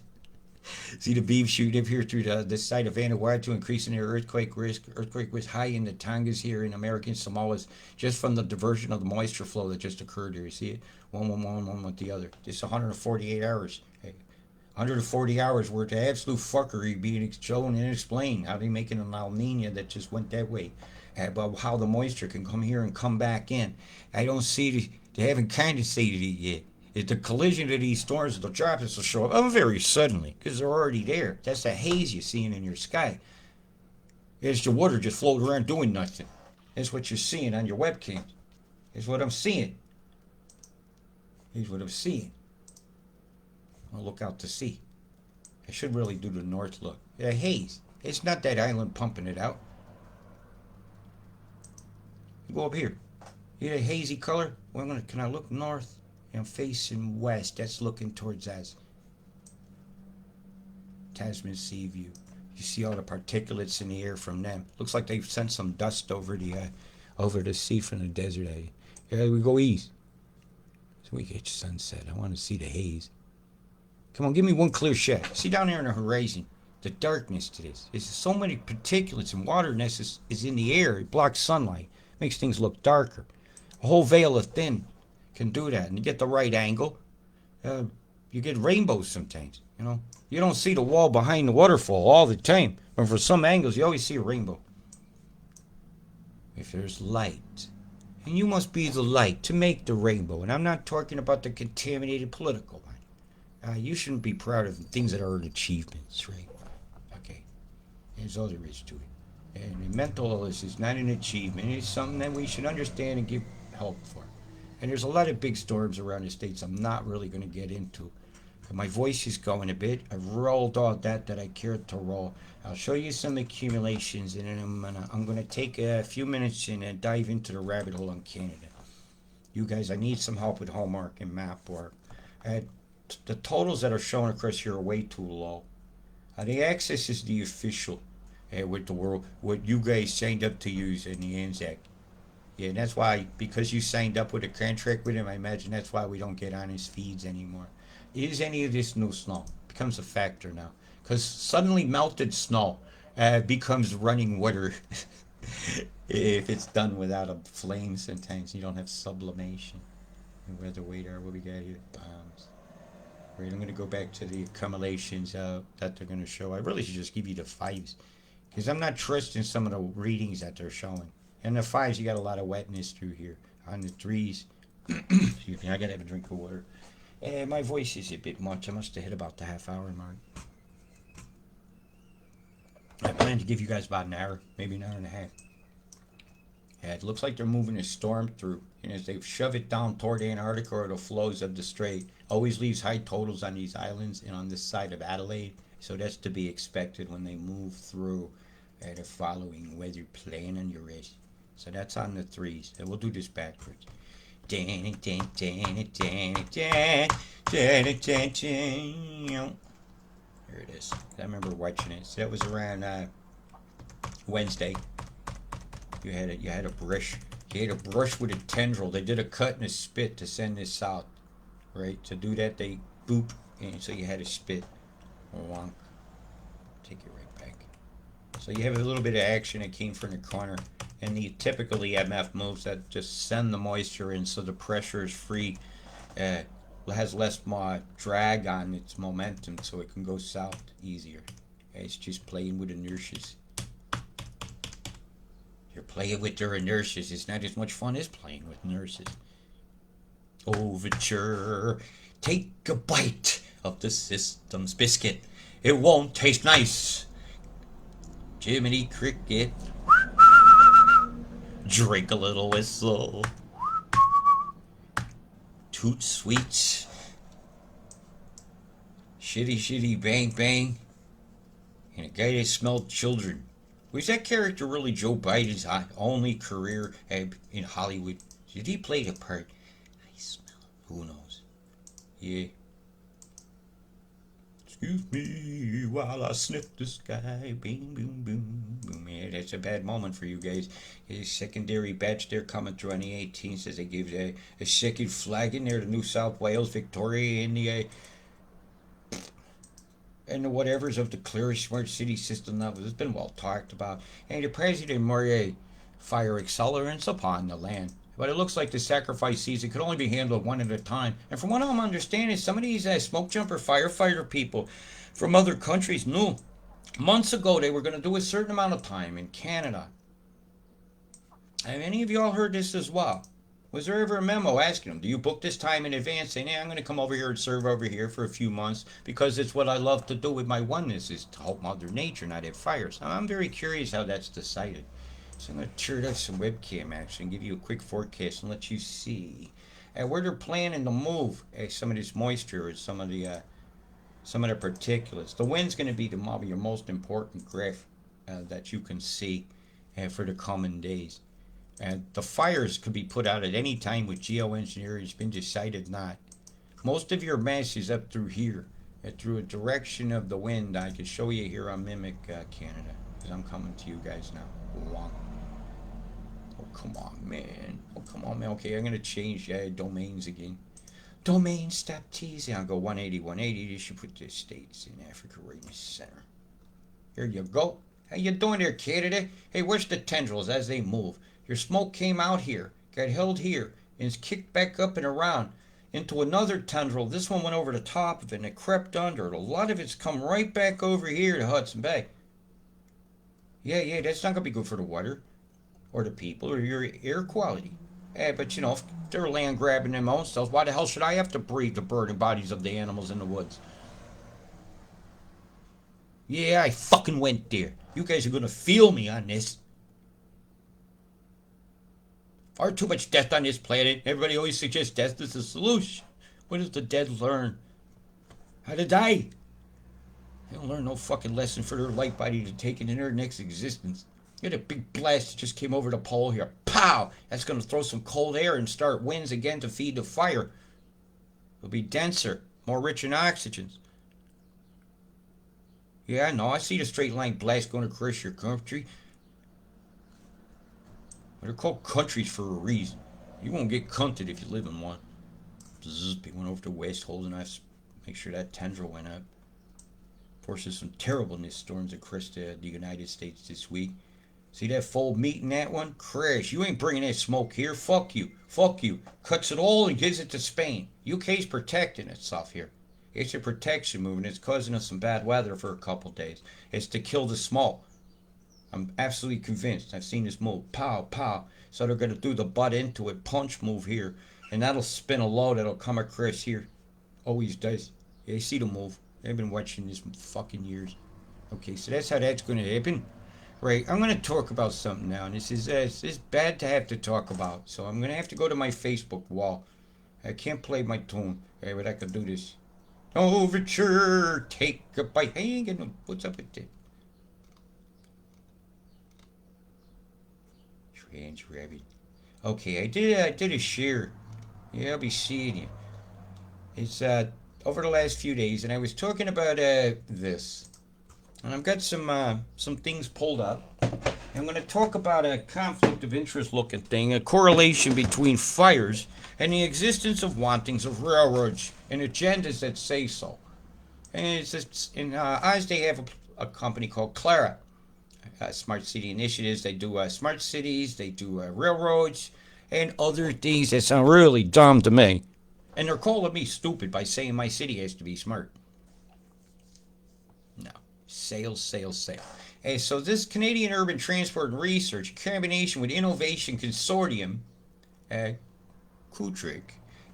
See the beam shooting up here through the site of Vanuatu, increasing their earthquake risk. Earthquake was high in the Tongas here in American Samoas, just from the diversion of the moisture flow that just occurred here. You see it? One with the other. Just 148 hours. 140 hours worth of absolute fuckery being shown and explained. How they making an El Nino that just went that way. About how the moisture can come here and come back in. I don't see they haven't condensated it yet. Is the collision of these storms, the droplets will show up very suddenly because they're already there. That's the haze you're seeing in your sky. It's the water just floating around doing nothing. That's what you're seeing on your webcam. That's what I'm seeing. Here's what I'm seeing. I'll look out to sea. I should really do the north look. The haze. It's not that island pumping it out. You go up here. You get a hazy color? Well, can I look north? I'm facing west. That's looking towards us. Tasman Sea View. You see all the particulates in the air from them. Looks like they've sent some dust over the sea from the desert. Yeah, we go east. So we get sunset. I want to see the haze. Come on, give me one clear shot. See down there in the horizon, the darkness to this. There's so many particulates and water is in the air. It blocks sunlight. Makes things look darker. A whole veil of thin can do that, and you get the right angle. You get rainbows sometimes. You don't see the wall behind the waterfall all the time, but for some angles you always see a rainbow. If there's light, and you must be the light to make the rainbow. And I'm not talking about the contaminated political one. You shouldn't be proud of things that are achievements, right? Okay, there's all there is to it. And mental illness is not an achievement. It's something that we should understand and give help for. And there's a lot of big storms around the states I'm not really going to get into. My voice is going a bit. I've rolled all that I cared to roll. I'll show you some accumulations, and then I'm gonna take a few minutes and dive into the rabbit hole on Canada. You guys, I need some help with homework and map work. Uh, the totals that are shown across here are way too low. The access is the official with the world, what you guys signed up to use in the Anzac. Yeah, and that's why, because you signed up with a contract with him, I imagine that's why we don't get on his feeds anymore. Is any of this new snow? Becomes a factor now. Because suddenly melted snow becomes running water if it's done without a flame sometimes. You don't have sublimation. And weather radar, what we got here? Bombs. Right, I'm going to go back to the accumulations that they're going to show. I really should just give you the fives because I'm not trusting some of the readings that they're showing. And the fives, you got a lot of wetness through here. On the threes, excuse me, I got to have a drink of water. My voice is a bit much. I must have hit about the half-hour mark. I plan to give you guys about an hour, maybe an hour and a half. Yeah, it looks like they're moving a storm through, and as they shove it down toward Antarctica or the flows of the strait, always leaves high totals on these islands and on this side of Adelaide. So that's to be expected when they move through the following weather plan on your wrist. So that's on the threes, and we'll do this backwards. There it is. I remember watching it. So that was around Wednesday. You had a brush. You had a brush with a tendril. They did a cut and a spit to send this out, right? To do that, they boop, and so you had a spit. Wonk. Take it right back. So you have a little bit of action that came from the corner, and the typical EMF moves that just send the moisture in, so the pressure is free. Has less drag on its momentum, so it can go south easier. It's just playing with inertias. You're playing with their inertias. It's not as much fun as playing with inertias. Overture. Take a bite of the system's biscuit. It won't taste nice. Jiminy Cricket. Drink a little whistle. Toot sweets. Shitty shitty bang bang. And a guy that smelled children. Was that character really Joe Biden's only career in Hollywood? Did he play the part? I smell. Who knows? Yeah. Excuse me while I sniff the sky. Boom, boom, boom, boom. Yeah, that's a bad moment for you guys. His secondary batch there coming through on the 18th says they give a second flag in there to New South Wales, Victoria, and the whatevers of the clear smart city system that has been well talked about. And the president Murray fire accelerants upon the land. But it looks like the sacrifice season could only be handled one at a time. And from what I'm understanding, some of these smoke jumper firefighter people from other countries knew months ago they were going to do a certain amount of time in Canada. Have any of y'all heard this as well? Was there ever a memo asking them, do you book this time in advance, saying, hey, I'm going to come over here and serve over here for a few months because it's what I love to do with my oneness is to help Mother Nature, not have fires. I'm very curious how that's decided. So I'm going to turn off some webcam action and give you a quick forecast and let you see where they're planning to move some of this moisture or some of the particulates. The wind's going to be your most important graph that you can see for the coming days. And the fires could be put out at any time with geoengineering. It's been decided not. Most of your mass is up through here, through a direction of the wind. I can show you here on Mimic Canada, because I'm coming to you guys now. Oh, come on, man. Okay, I'm going to change domains again. Domain, stop teasing. I'll go 180, 180. You should put the states in Africa right in the center. Here you go. How you doing there, Canada? Hey, where's the tendrils as they move? Your smoke came out here, got held here, and it's kicked back up and around into another tendril. This one went over the top of it, and it crept under it. A lot of it's come right back over here to Hudson Bay. Yeah, that's not going to be good for the water, or the people, or your air quality. But, if they're land grabbing them own selves, why the hell should I have to breathe the burning bodies of the animals in the woods? Yeah, I fucking went there. You guys are going to feel me on this. Far too much death on this planet. Everybody always suggests death is the solution. What does the dead learn? How to die. They don't learn no fucking lesson for their light body to take it in their next existence. Look at a big blast that just came over the pole here. Pow! That's going to throw some cold air and start winds again to feed the fire. It'll be denser, more rich in oxygen. Yeah, no, I see the straight line blast going across your country. They're called countries for a reason. You won't get cunted if you live in one. Zzz, he went over to west, holding us. Make sure that tendril went up. Forces some terrible storms across the United States this week. See that fold meat in that one? Crash. You ain't bringing that smoke here. Fuck you. Fuck you. Cuts it all and gives it to Spain. UK's protecting itself here. It's a protection move, and it's causing us some bad weather for a couple days. It's to kill the smoke. I'm absolutely convinced. I've seen this move. Pow, pow. So they're going to do the butt into it. Punch move here. And that'll spin a low that'll come across here. Always does. Yeah, you see the move. I've been watching this for fucking years. Okay, so that's how that's going to happen. Right, I'm going to talk about something now. And this is bad to have to talk about. So I'm going to have to go to my Facebook wall. I can't play my tune. Okay, but I can do this. Overture, take a bite. Hey, ain't getting no, what's up with that? Trans rabbit. Okay, I did a share. Yeah, I'll be seeing you. It's over the last few days, and I was talking about this, and I've got some things pulled up. I'm going to talk about a conflict of interest looking thing, a correlation between fires and the existence of wantings of railroads and agendas that say so. And it's in Oz they have a company called Clara, Smart City Initiatives. They do smart cities, they do railroads, and other things that sound really dumb to me. And they're calling me stupid by saying my city has to be smart. No. Sales, sales, sales. Hey, so this Canadian Urban Transport and Research, in combination with Innovation Consortium, CUTRIC,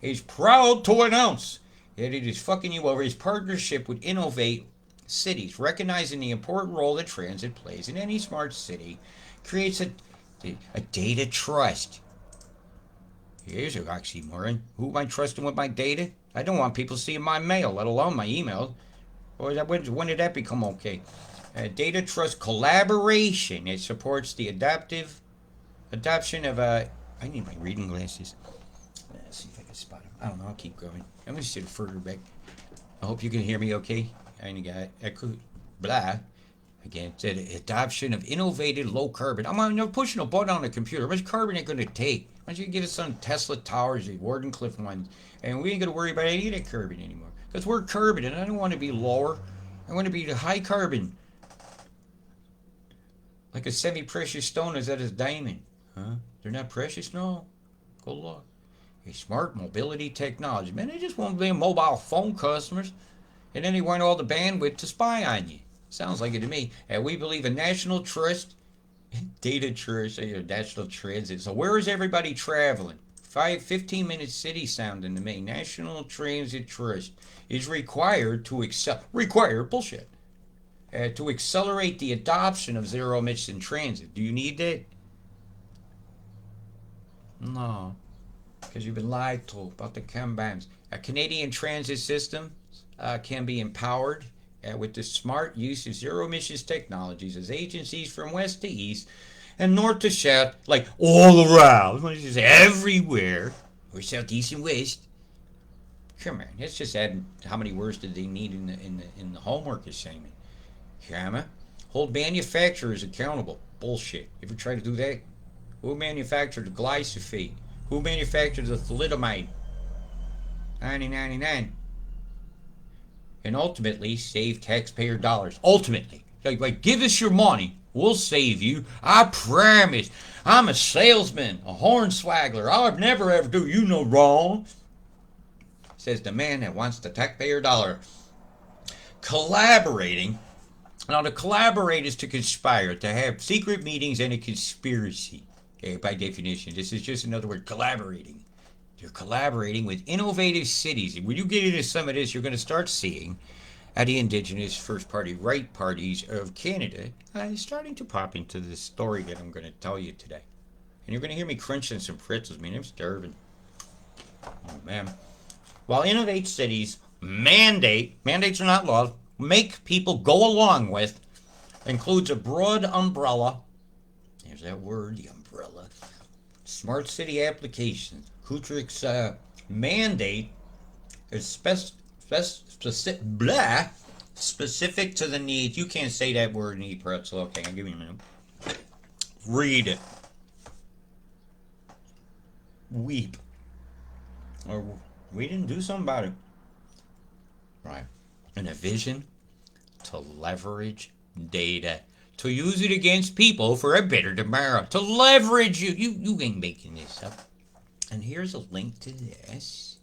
is proud to announce that it is fucking you over his partnership with Innovate Cities, recognizing the important role that transit plays in any smart city, creates a data trust. Here's an oxymoron. Who am I trusting with my data? I don't want people seeing my mail, let alone my email. Or when did that become okay? Data trust collaboration. It supports the adoption of I need my reading glasses. Let's see if I can spot them. I don't know. I'll keep going. I'm going to sit further back. I hope you can hear me okay. I only got echo. Blah. Again, it's the adoption of innovative low carbon. I'm pushing a button on the computer. How much carbon ain't going to take? Why don't you give us some Tesla towers, the Wardenclyffe ones, and we ain't going to worry about any of that carbon anymore. Because we're carbon, and I don't want to be lower. I want to be the high carbon. Like a semi-precious stone is that a diamond. Huh? They're not precious? No. Go look. A smart mobility technology. Man, they just want to be mobile phone customers. And then they want all the bandwidth to spy on you. Sounds like it to me. And we believe in national trust, data trust, national transit. So where is everybody traveling? 15-minute city sounding to me. National transit trust is required to bullshit. To accelerate the adoption of zero emission transit. Do you need that? No. Because you've been lied to about the chem-bombs. A Canadian transit system can be empowered with the smart use of zero emissions technologies as agencies from west to east and north to south, like all around, just everywhere, or southeast and west. Come on, let's just add how many words did they need in the homework assignment. Comma, hold manufacturers accountable. Bullshit. You ever try to do that? Who manufactured the glyphosate? Who manufactured the thalidomide? 1999. And ultimately save taxpayer dollars. Ultimately. Like, give us your money. We'll save you. I promise. I'm a salesman, a hornswaggler. I'll never ever do you no wrong. Says the man that wants the taxpayer dollar. Collaborating. Now, to collaborate is to conspire, to have secret meetings and a conspiracy. Okay, by definition, this is just another word, collaborating. You're collaborating with innovative cities. When you get into some of this, you're going to start seeing the indigenous first-party right parties of Canada starting to pop into this story that I'm going to tell you today. And you're going to hear me crunching some pretzels. Man, I'm starving. Oh, man. While innovate cities mandates are not laws, make people go along with, includes a broad umbrella There's that word, the umbrella. Smart city applications. CUTRIC's mandate is specific to the needs. You can't say that word, need pretzel. Okay, I'll give you a minute. Read it. Weep. Or we didn't do something about it. Right. And a vision to leverage data. To use it against people for a better tomorrow. To leverage you. You ain't making this up. And here's a link to this.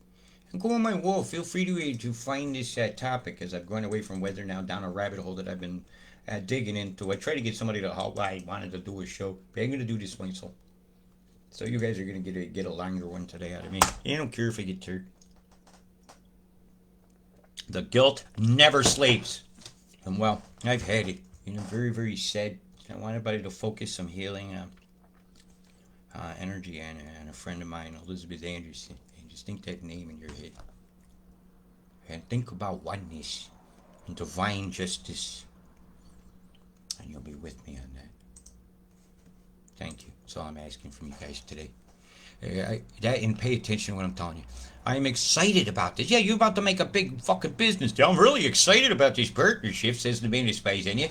And go on my wall. Feel free to find this topic, as I've gone away from weather now down a rabbit hole that I've been digging into. I try to get somebody to help. I wanted to do a show, but I'm going to do this one. So you guys are going to get a longer one today out of me. I don't care if I get tired. The guilt never sleeps. And well, I've had it. Very, very sad. I want everybody to focus some healing energy on a friend of mine, Elizabeth Anderson. And just think that name in your head. And think about oneness and divine justice. And you'll be with me on that. Thank you. That's all I'm asking from you guys today. And pay attention to what I'm telling you. I'm excited about this. Yeah, you're about to make a big fucking business deal. I'm really excited about this partnership, says the business spies in you.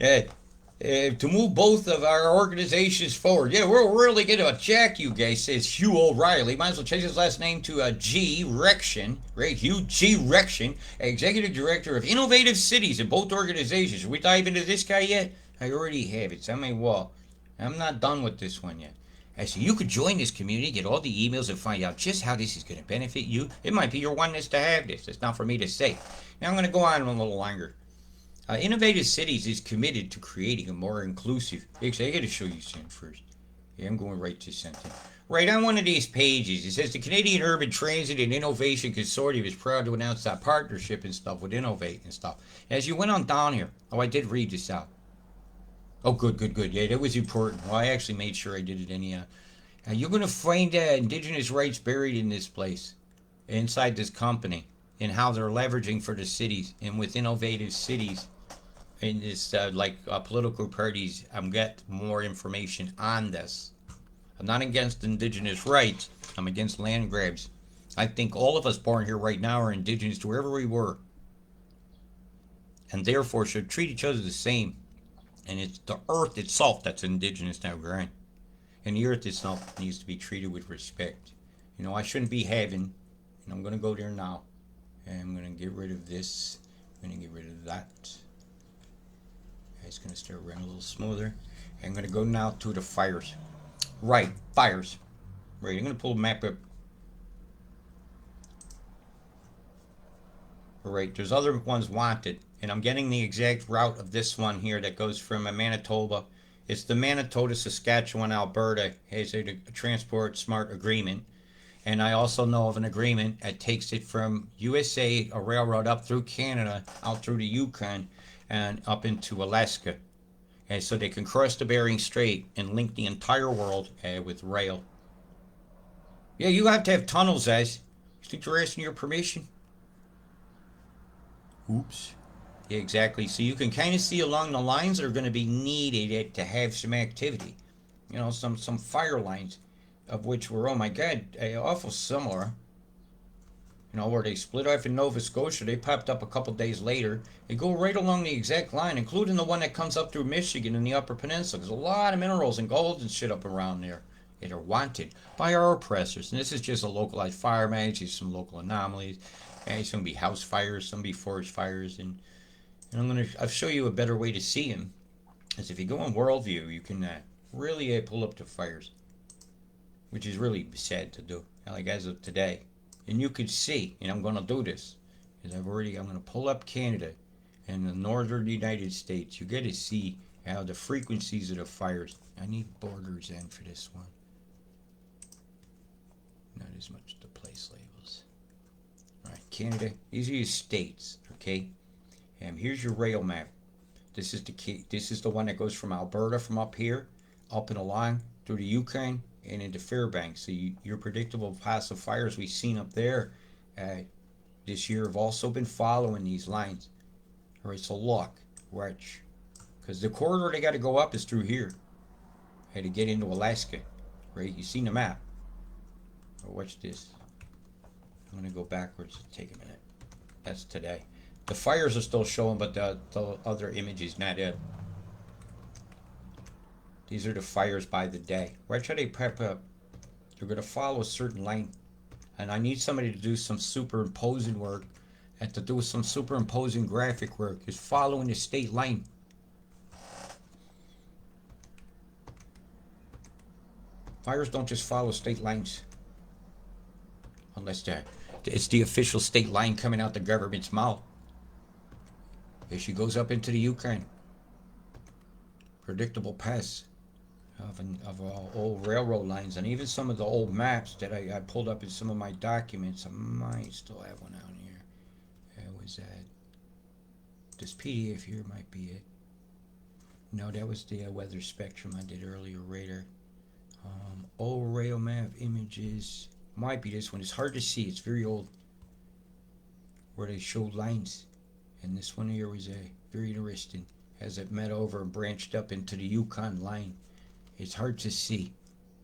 To move both of our organizations forward. Yeah, we're really going to jack you guys, says Hugh O'Reilly. Might as well change his last name to G. Rection, right? Hugh G. Rection, Executive Director of Innovative Cities in both organizations. Should we dive into this guy yet? I already have it. It's on my wall. I'm not done with this one yet. So you could join this community, get all the emails, and find out just how this is going to benefit you. It might be your oneness to have this. It's not for me to say. Now I'm going to go on a little longer. Innovative Cities is committed to creating a more inclusive... Actually, I got to show you something first. Yeah, I'm going right to something. Right on one of these pages, it says the Canadian Urban Transit and Innovation Consortium is proud to announce that partnership and stuff with Innovate and stuff. As you went on down here... Oh, I did read this out. Oh, good. Yeah, that was important. Well, I actually made sure I did it anyhow. You're going to find Indigenous rights buried in this place, inside this company, and how they're leveraging for the cities. And with Innovative Cities, in this, political parties, I'm get more information on this. I'm not against Indigenous rights. I'm against land grabs. I think all of us born here right now are Indigenous to wherever we were. And therefore should treat each other the same. And it's the earth itself that's indigenous now, Grind. And the earth itself needs to be treated with respect. I shouldn't be having, and I'm going to go there now. And I'm going to get rid of this. I'm going to get rid of that. It's going to start running a little smoother. I'm going to go now to the fires. Right, fires. Right, I'm going to pull a map up. Alright, there's other ones wanted. And I'm getting the exact route of this one here that goes from Manitoba. It's the Manitoba, Saskatchewan, Alberta has a transport smart agreement. And I also know of an agreement that takes it from USA, a railroad up through Canada, out through the Yukon, and up into Alaska. And so they can cross the Bering Strait and link the entire world with rail. Yeah, you have to have tunnels, as. You think they're asking your permission? Oops. Yeah, exactly. So you can kind of see along the lines that are going to be needed to have some activity. Some fire lines, of which were, oh my God, awful similar. Where they split off in Nova Scotia, they popped up a couple days later. They go right along the exact line, including the one that comes up through Michigan in the Upper Peninsula. There's a lot of minerals and gold and shit up around there that are wanted by our oppressors. And this is just a localized fire management, some local anomalies. And it's going to be house fires, some be forest fires, and I'll show you a better way to see them. As if you go on worldview, you can really pull up the fires, which is really sad to do. Like as of today, and you could see, and I'm going to do this, because I'm going to pull up Canada and the northern United States. You get to see how the frequencies of the fires. I need borders in for this one. Not as much the place labels. All right, Canada. These are your states, okay? And here's your rail map. This is the key. This is the one that goes from Alberta, from up here, up and along through the Yukon and into Fairbanks. So your predictable passive fires we've seen up there this year have also been following these lines. All right, so look, watch, because the corridor they got to go up is through here. had to get into Alaska, right? You seen the map. Oh, watch this. I'm gonna go backwards. Take a minute. That's today. The fires are still showing, but the other image is not it. These are the fires by the day. Watch how they prep up. They're gonna follow a certain line, and I need somebody to do some superimposing work, and to do some superimposing graphic work is following the state line. Fires don't just follow state lines, unless it's the official state line coming out the government's mouth. If she goes up into the Yukon, predictable paths of old railroad lines, and even some of the old maps that I pulled up in some of my documents. I might still have one out here. That was that. This PDF here might be it. No, that was the weather spectrum I did earlier, radar. Old rail map images. Might be this one. It's hard to see. It's very old. Where they showed lines. And this one here was very interesting. As it met over and branched up into the Yukon line. It's hard to see.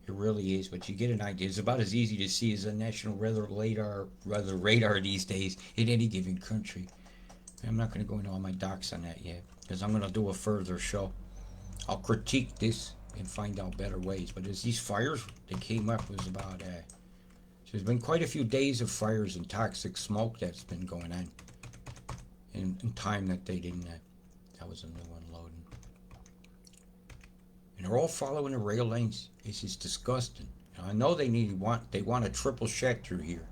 It really is, but you get an idea. It's about as easy to see as a national weather radar these days in any given country. I'm not going to go into all my docs on that yet, because I'm going to do a further show. I'll critique this and find out better ways. But as these fires that came up was about, so there's been quite a few days of fires and toxic smoke that's been going on. In time that they didn't, that was a new one loading. And they're all following the rail lanes. It's just disgusting. Now, I know they want a triple check through here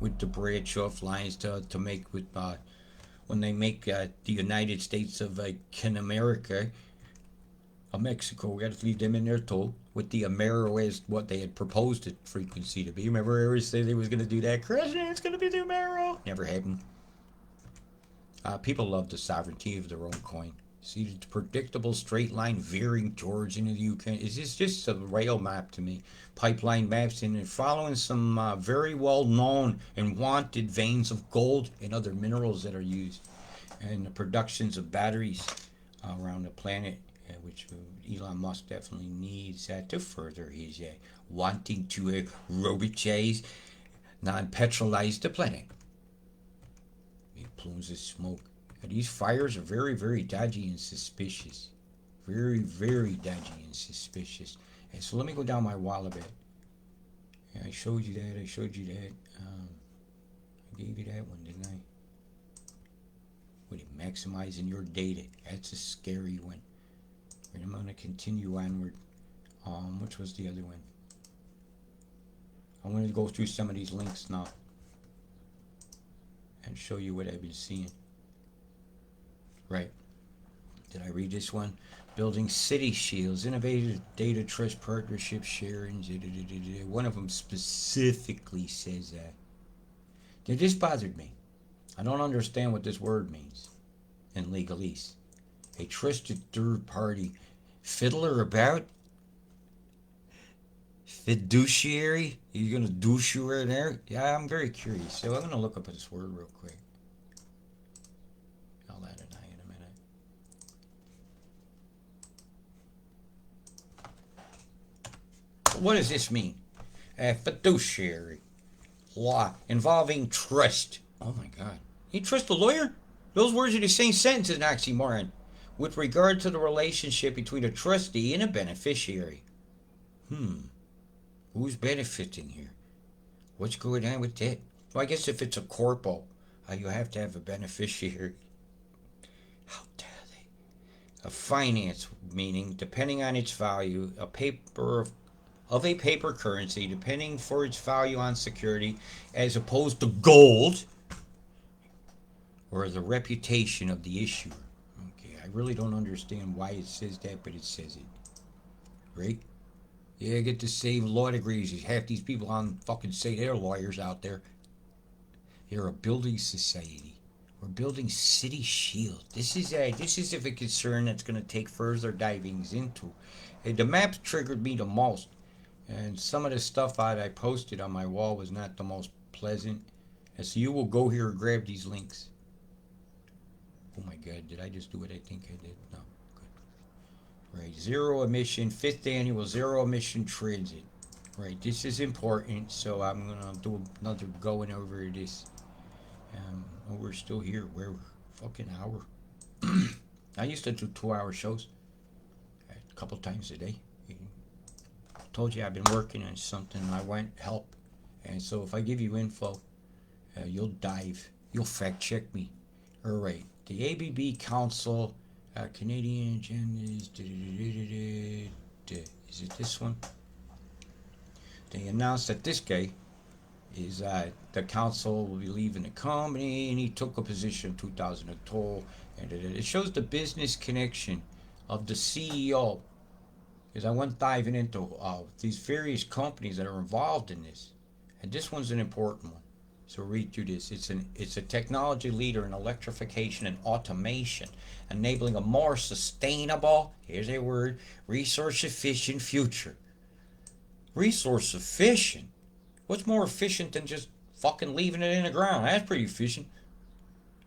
with the branch off lines to make with when they make the United States of America, Mexico. We got to leave them in there too. With the Amero as what they had proposed the frequency to be. Remember, everybody said they was going to do that. It's going to be the Amero. Never happened. People love the sovereignty of their own coin. See the predictable straight line veering towards into the Yukon. Is this just a rail map to me? Pipeline maps and following some very well known and wanted veins of gold and other minerals that are used, and the productions of batteries around the planet, which Elon Musk definitely needs to further his wanting to robotize, non-petrolize the planet. Big plumes of smoke. These fires are very, very dodgy and suspicious. Very, very dodgy and suspicious. And so let me go down my wall a bit. Yeah, I showed you that. I gave you that one, didn't I? What, maximizing your data. That's a scary one. And I'm going to continue onward. Which was the other one? I'm going to go through some of these links now and show you what I've been seeing. Right. Did I read this one? Building city shields, innovative data trust partnership sharing. One of them specifically says that. Now, this bothered me. I don't understand what this word means in legalese. A trusted third party fiddler about? Fiduciary? You're going to douche you right there? Yeah, I'm very curious. So I'm going to look up this word real quick. I'll add it in a minute. What does this mean? Fiduciary. Law involving trust. Oh my God. You trust a lawyer? Those words are the same sentence as an oxymoron. With regard to the relationship between a trustee and a beneficiary. Who's benefiting here? What's going on with that? Well, I guess if it's a corpo, you have to have a beneficiary. How dare they? A finance, meaning, depending on its value, a paper of a paper currency, depending for its value on security, as opposed to gold, or the reputation of the issuer. Okay, I really don't understand why it says that, but it says it. Right? Yeah, get the same law degrees. Half these people on fucking say they're lawyers out there. You're a building society. We're building city shield. This is of a concern that's going to take further divings into. The maps triggered me the most, and some of the stuff I posted on my wall was not the most pleasant. And so you will go here and grab these links. Oh my God, did I just do what I think I did? No, good. right? Zero emission, 5th annual zero emission transit, right? This is important, so I'm gonna do another going over this. Oh, we're still here. We're fucking hour. I used to do 2 hour shows a couple times a day. Told you I've been working on something. I want help, and so if I give you info, you'll dive. You'll fact check me. All right. The ABB Council, Canadian agendas. Is it this one? They announced that this guy is the council will be leaving the company, and he took a position in 2012, and it shows the business connection of the CEO. Because I went diving into these various companies that are involved in this, and this one's an important one. So read through this. It's a technology leader in electrification and automation, enabling a more sustainable, here's a word, resource efficient future. Resource efficient? What's more efficient than just fucking leaving it in the ground? That's pretty efficient.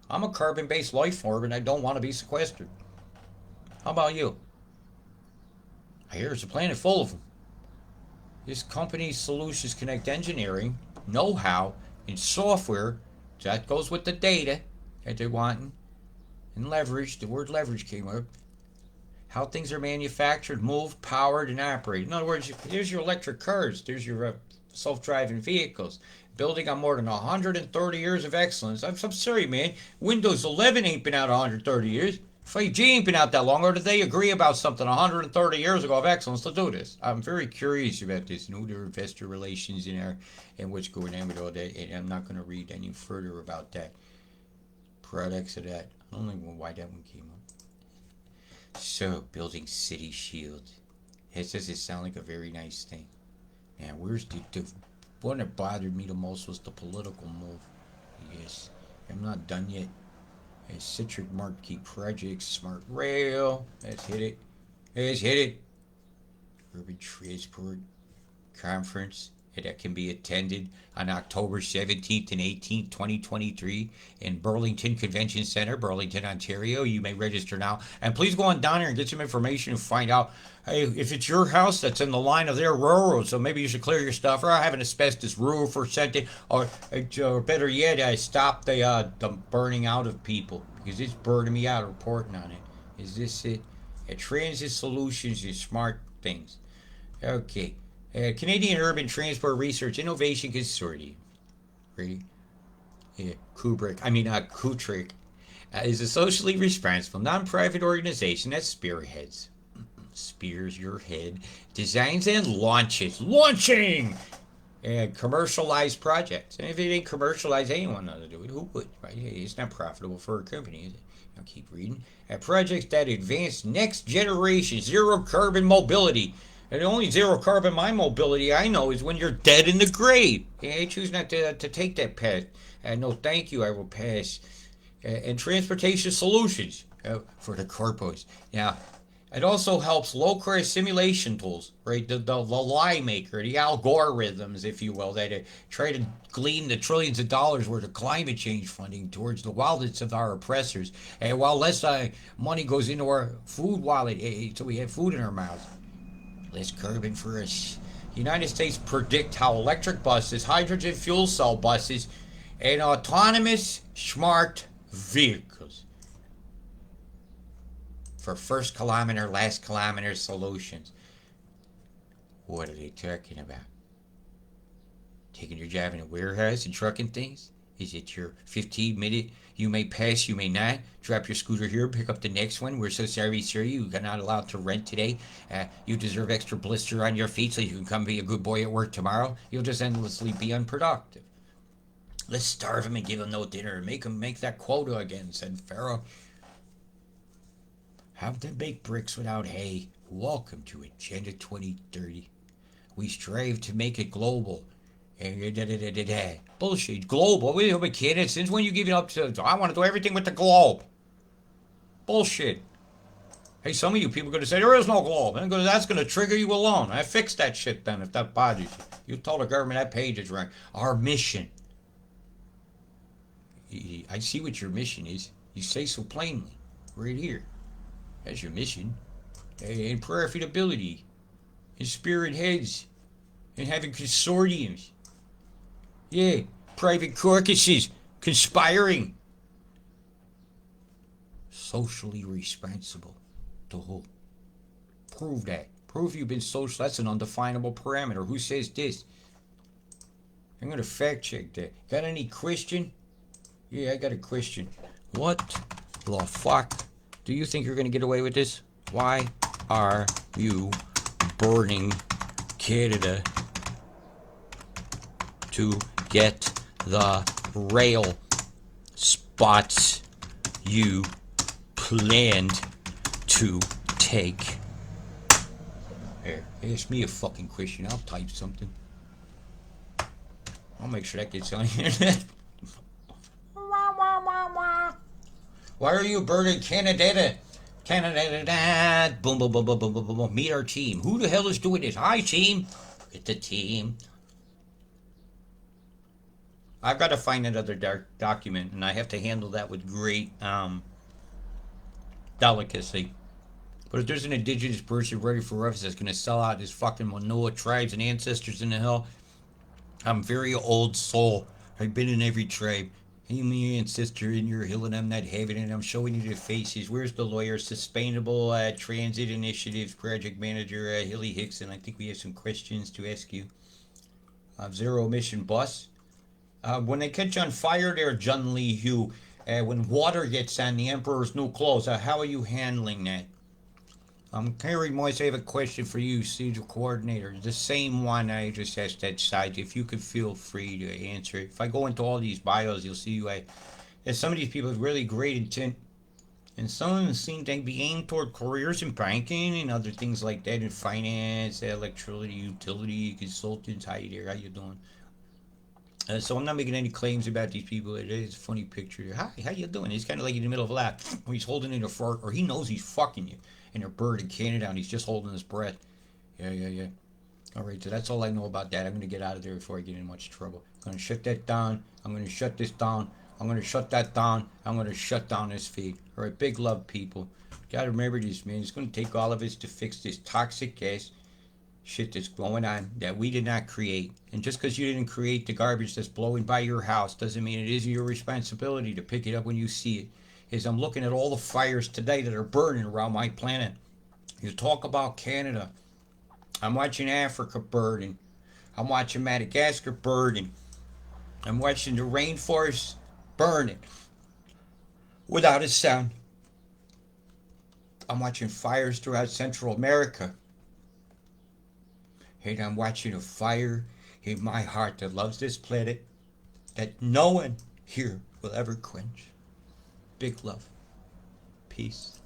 I'm a carbon-based life form and I don't want to be sequestered. How about you? I hear it's a planet full of them. This company's solutions connect engineering, know-how, and software. That goes with the data that they're wanting. And leverage, the word leverage came up. How things are manufactured, moved, powered, and operated. In other words, there's your electric cars. There's your self-driving vehicles. Building on more than 130 years of excellence. I'm sorry, man. Windows 11 ain't been out 130 years. 5G ain't been out that long, or did they agree about something 130 years ago of excellence to do this? I'm very curious about this, and who their investor relations in there, and what's going on with all that, and I'm not going to read any further about that. Products of that. I don't know why that one came up. So, building city shield. It doesn't sound like a very nice thing. Now, where's the one that bothered me the most was the political move. Yes, I'm not done yet. CUTRIC Marquee Projects, Smart Rail. Let's hit it. Let's hit it. Urban Transport Conference that can be attended on October 17th and 18th, 2023 in Burlington Convention Center, Burlington, Ontario. You may register now. And please go on down here and get some information and find out, hey, if it's your house that's in the line of their railroad, so maybe you should clear your stuff, or I have an asbestos roof or something, or better yet, I stop the burning out of people, because it's burning me out reporting on it. Is this it? Transit Solutions is smart things. Okay. Canadian Urban Transport Research Innovation Consortium. Ready? Yeah, CUTRIC is a socially responsible nonprofit organization that spearheads, spears your head, designs and launching commercialized projects. And if it ain't commercialized, anyone ought to do it. Who would? Right? It's not profitable for a company, is it? Now keep reading. Projects that advance next generation zero carbon mobility. And the only zero carbon my mobility I know is when you're dead in the grave. I choose not to take that path. No, thank you. I will pass. And transportation solutions for the corpos. Now, it also helps low-cost simulation tools, right? The lie maker, the algorithms, if you will, that try to glean the trillions of dollars worth of climate change funding towards the wallets of our oppressors. And while less money goes into our food wallet, so we have food in our mouths. Less carbon for us. The United States predict how electric buses, hydrogen fuel cell buses, and autonomous smart vehicles for first kilometer, last kilometer solutions. What are they talking about? Taking your job in a warehouse and trucking things? Is it your 15-minute, you may pass, you may not, drop your scooter here, pick up the next one, we're so sorry, sir, you are not allowed to rent today, you deserve extra blister on your feet so you can come be a good boy at work tomorrow, you'll just endlessly be unproductive. Let's starve him and give him no dinner and make him make that quota again, said Pharaoh. How to make bricks without hay. Welcome to Agenda 2030. We strive to make it global. Bullshit. Global. Wait a minute, kid. Since when you give it up to? I want to do everything with the globe. Bullshit. Hey, some of you people are going to say there is no globe. That's going to trigger you alone. I fixed that shit then if that bothers you. You told the government that page is wrong. Our mission. I see what your mission is. You say so plainly. Right here. That's your mission. and profitability, and spirit heads, and having consortiums. Yeah, private caucuses, conspiring. Socially responsible. The whole. Prove that. Prove you've been social. That's an undefinable parameter. Who says this? I'm going to fact check that. Got any question? Yeah, I got a question. What the fuck do you think you're going to get away with this? Why are you burning Canada to get the rail spots you planned to take? Here, ask me a fucking question. I'll type something. I'll make sure that gets on the internet. Why are you burning Canada? Canada. Boom, boom, boom, boom, boom, boom, boom. Meet our team. Who the hell is doing this? Hi, team. It's the team. I've got to find another document, and I have to handle that with great delicacy. But if there's an indigenous person ready for us that's going to sell out his fucking Manoa tribes and ancestors in the hell, I'm very old soul. I've been in every tribe. Hey, me ancestor in your hill, and I'm not having it. I'm showing you the faces. Where's the lawyer? Sustainable Transit Initiatives Project Manager Hilly Hickson. I think we have some questions to ask you. Zero emission bus. When they catch on fire there, John Lee Hugh, when water gets on the Emperor's new clothes, how are you handling that? Carrie Moyes, I have a question for you, Cedar Coordinator. The same one I just asked that side. If you could feel free to answer it. If I go into all these bios, you'll see that some of these people have really great intent, and some of them seem to be aimed toward careers in banking and other things like that, in finance, electricity, utility, consultants. Hi there, how you doing? So I'm not making any claims about these people. It is a funny picture. Hi, how you doing? He's kind of like in the middle of a laugh. Or he's holding in a fart, or he knows he's fucking you. And they're bird in Canada, and he's just holding his breath. Yeah. All right, so that's all I know about that. I'm going to get out of there before I get in much trouble. I'm going to shut that down. I'm going to shut this down. I'm going to shut that down. I'm going to shut down this feed. All right, big love, people. Got to remember this, man. It's going to take all of us to fix this toxic gas shit that's going on that we did not create. And just because you didn't create the garbage that's blowing by your house doesn't mean it isn't your responsibility to pick it up when you see it. As I'm looking at all the fires today that are burning around my planet. You talk about Canada. I'm watching Africa burning. I'm watching Madagascar burning. I'm watching the rainforest burning without a sound. I'm watching fires throughout Central America. And I'm watching a fire in my heart that loves this planet that no one here will ever quench. Big love. Peace.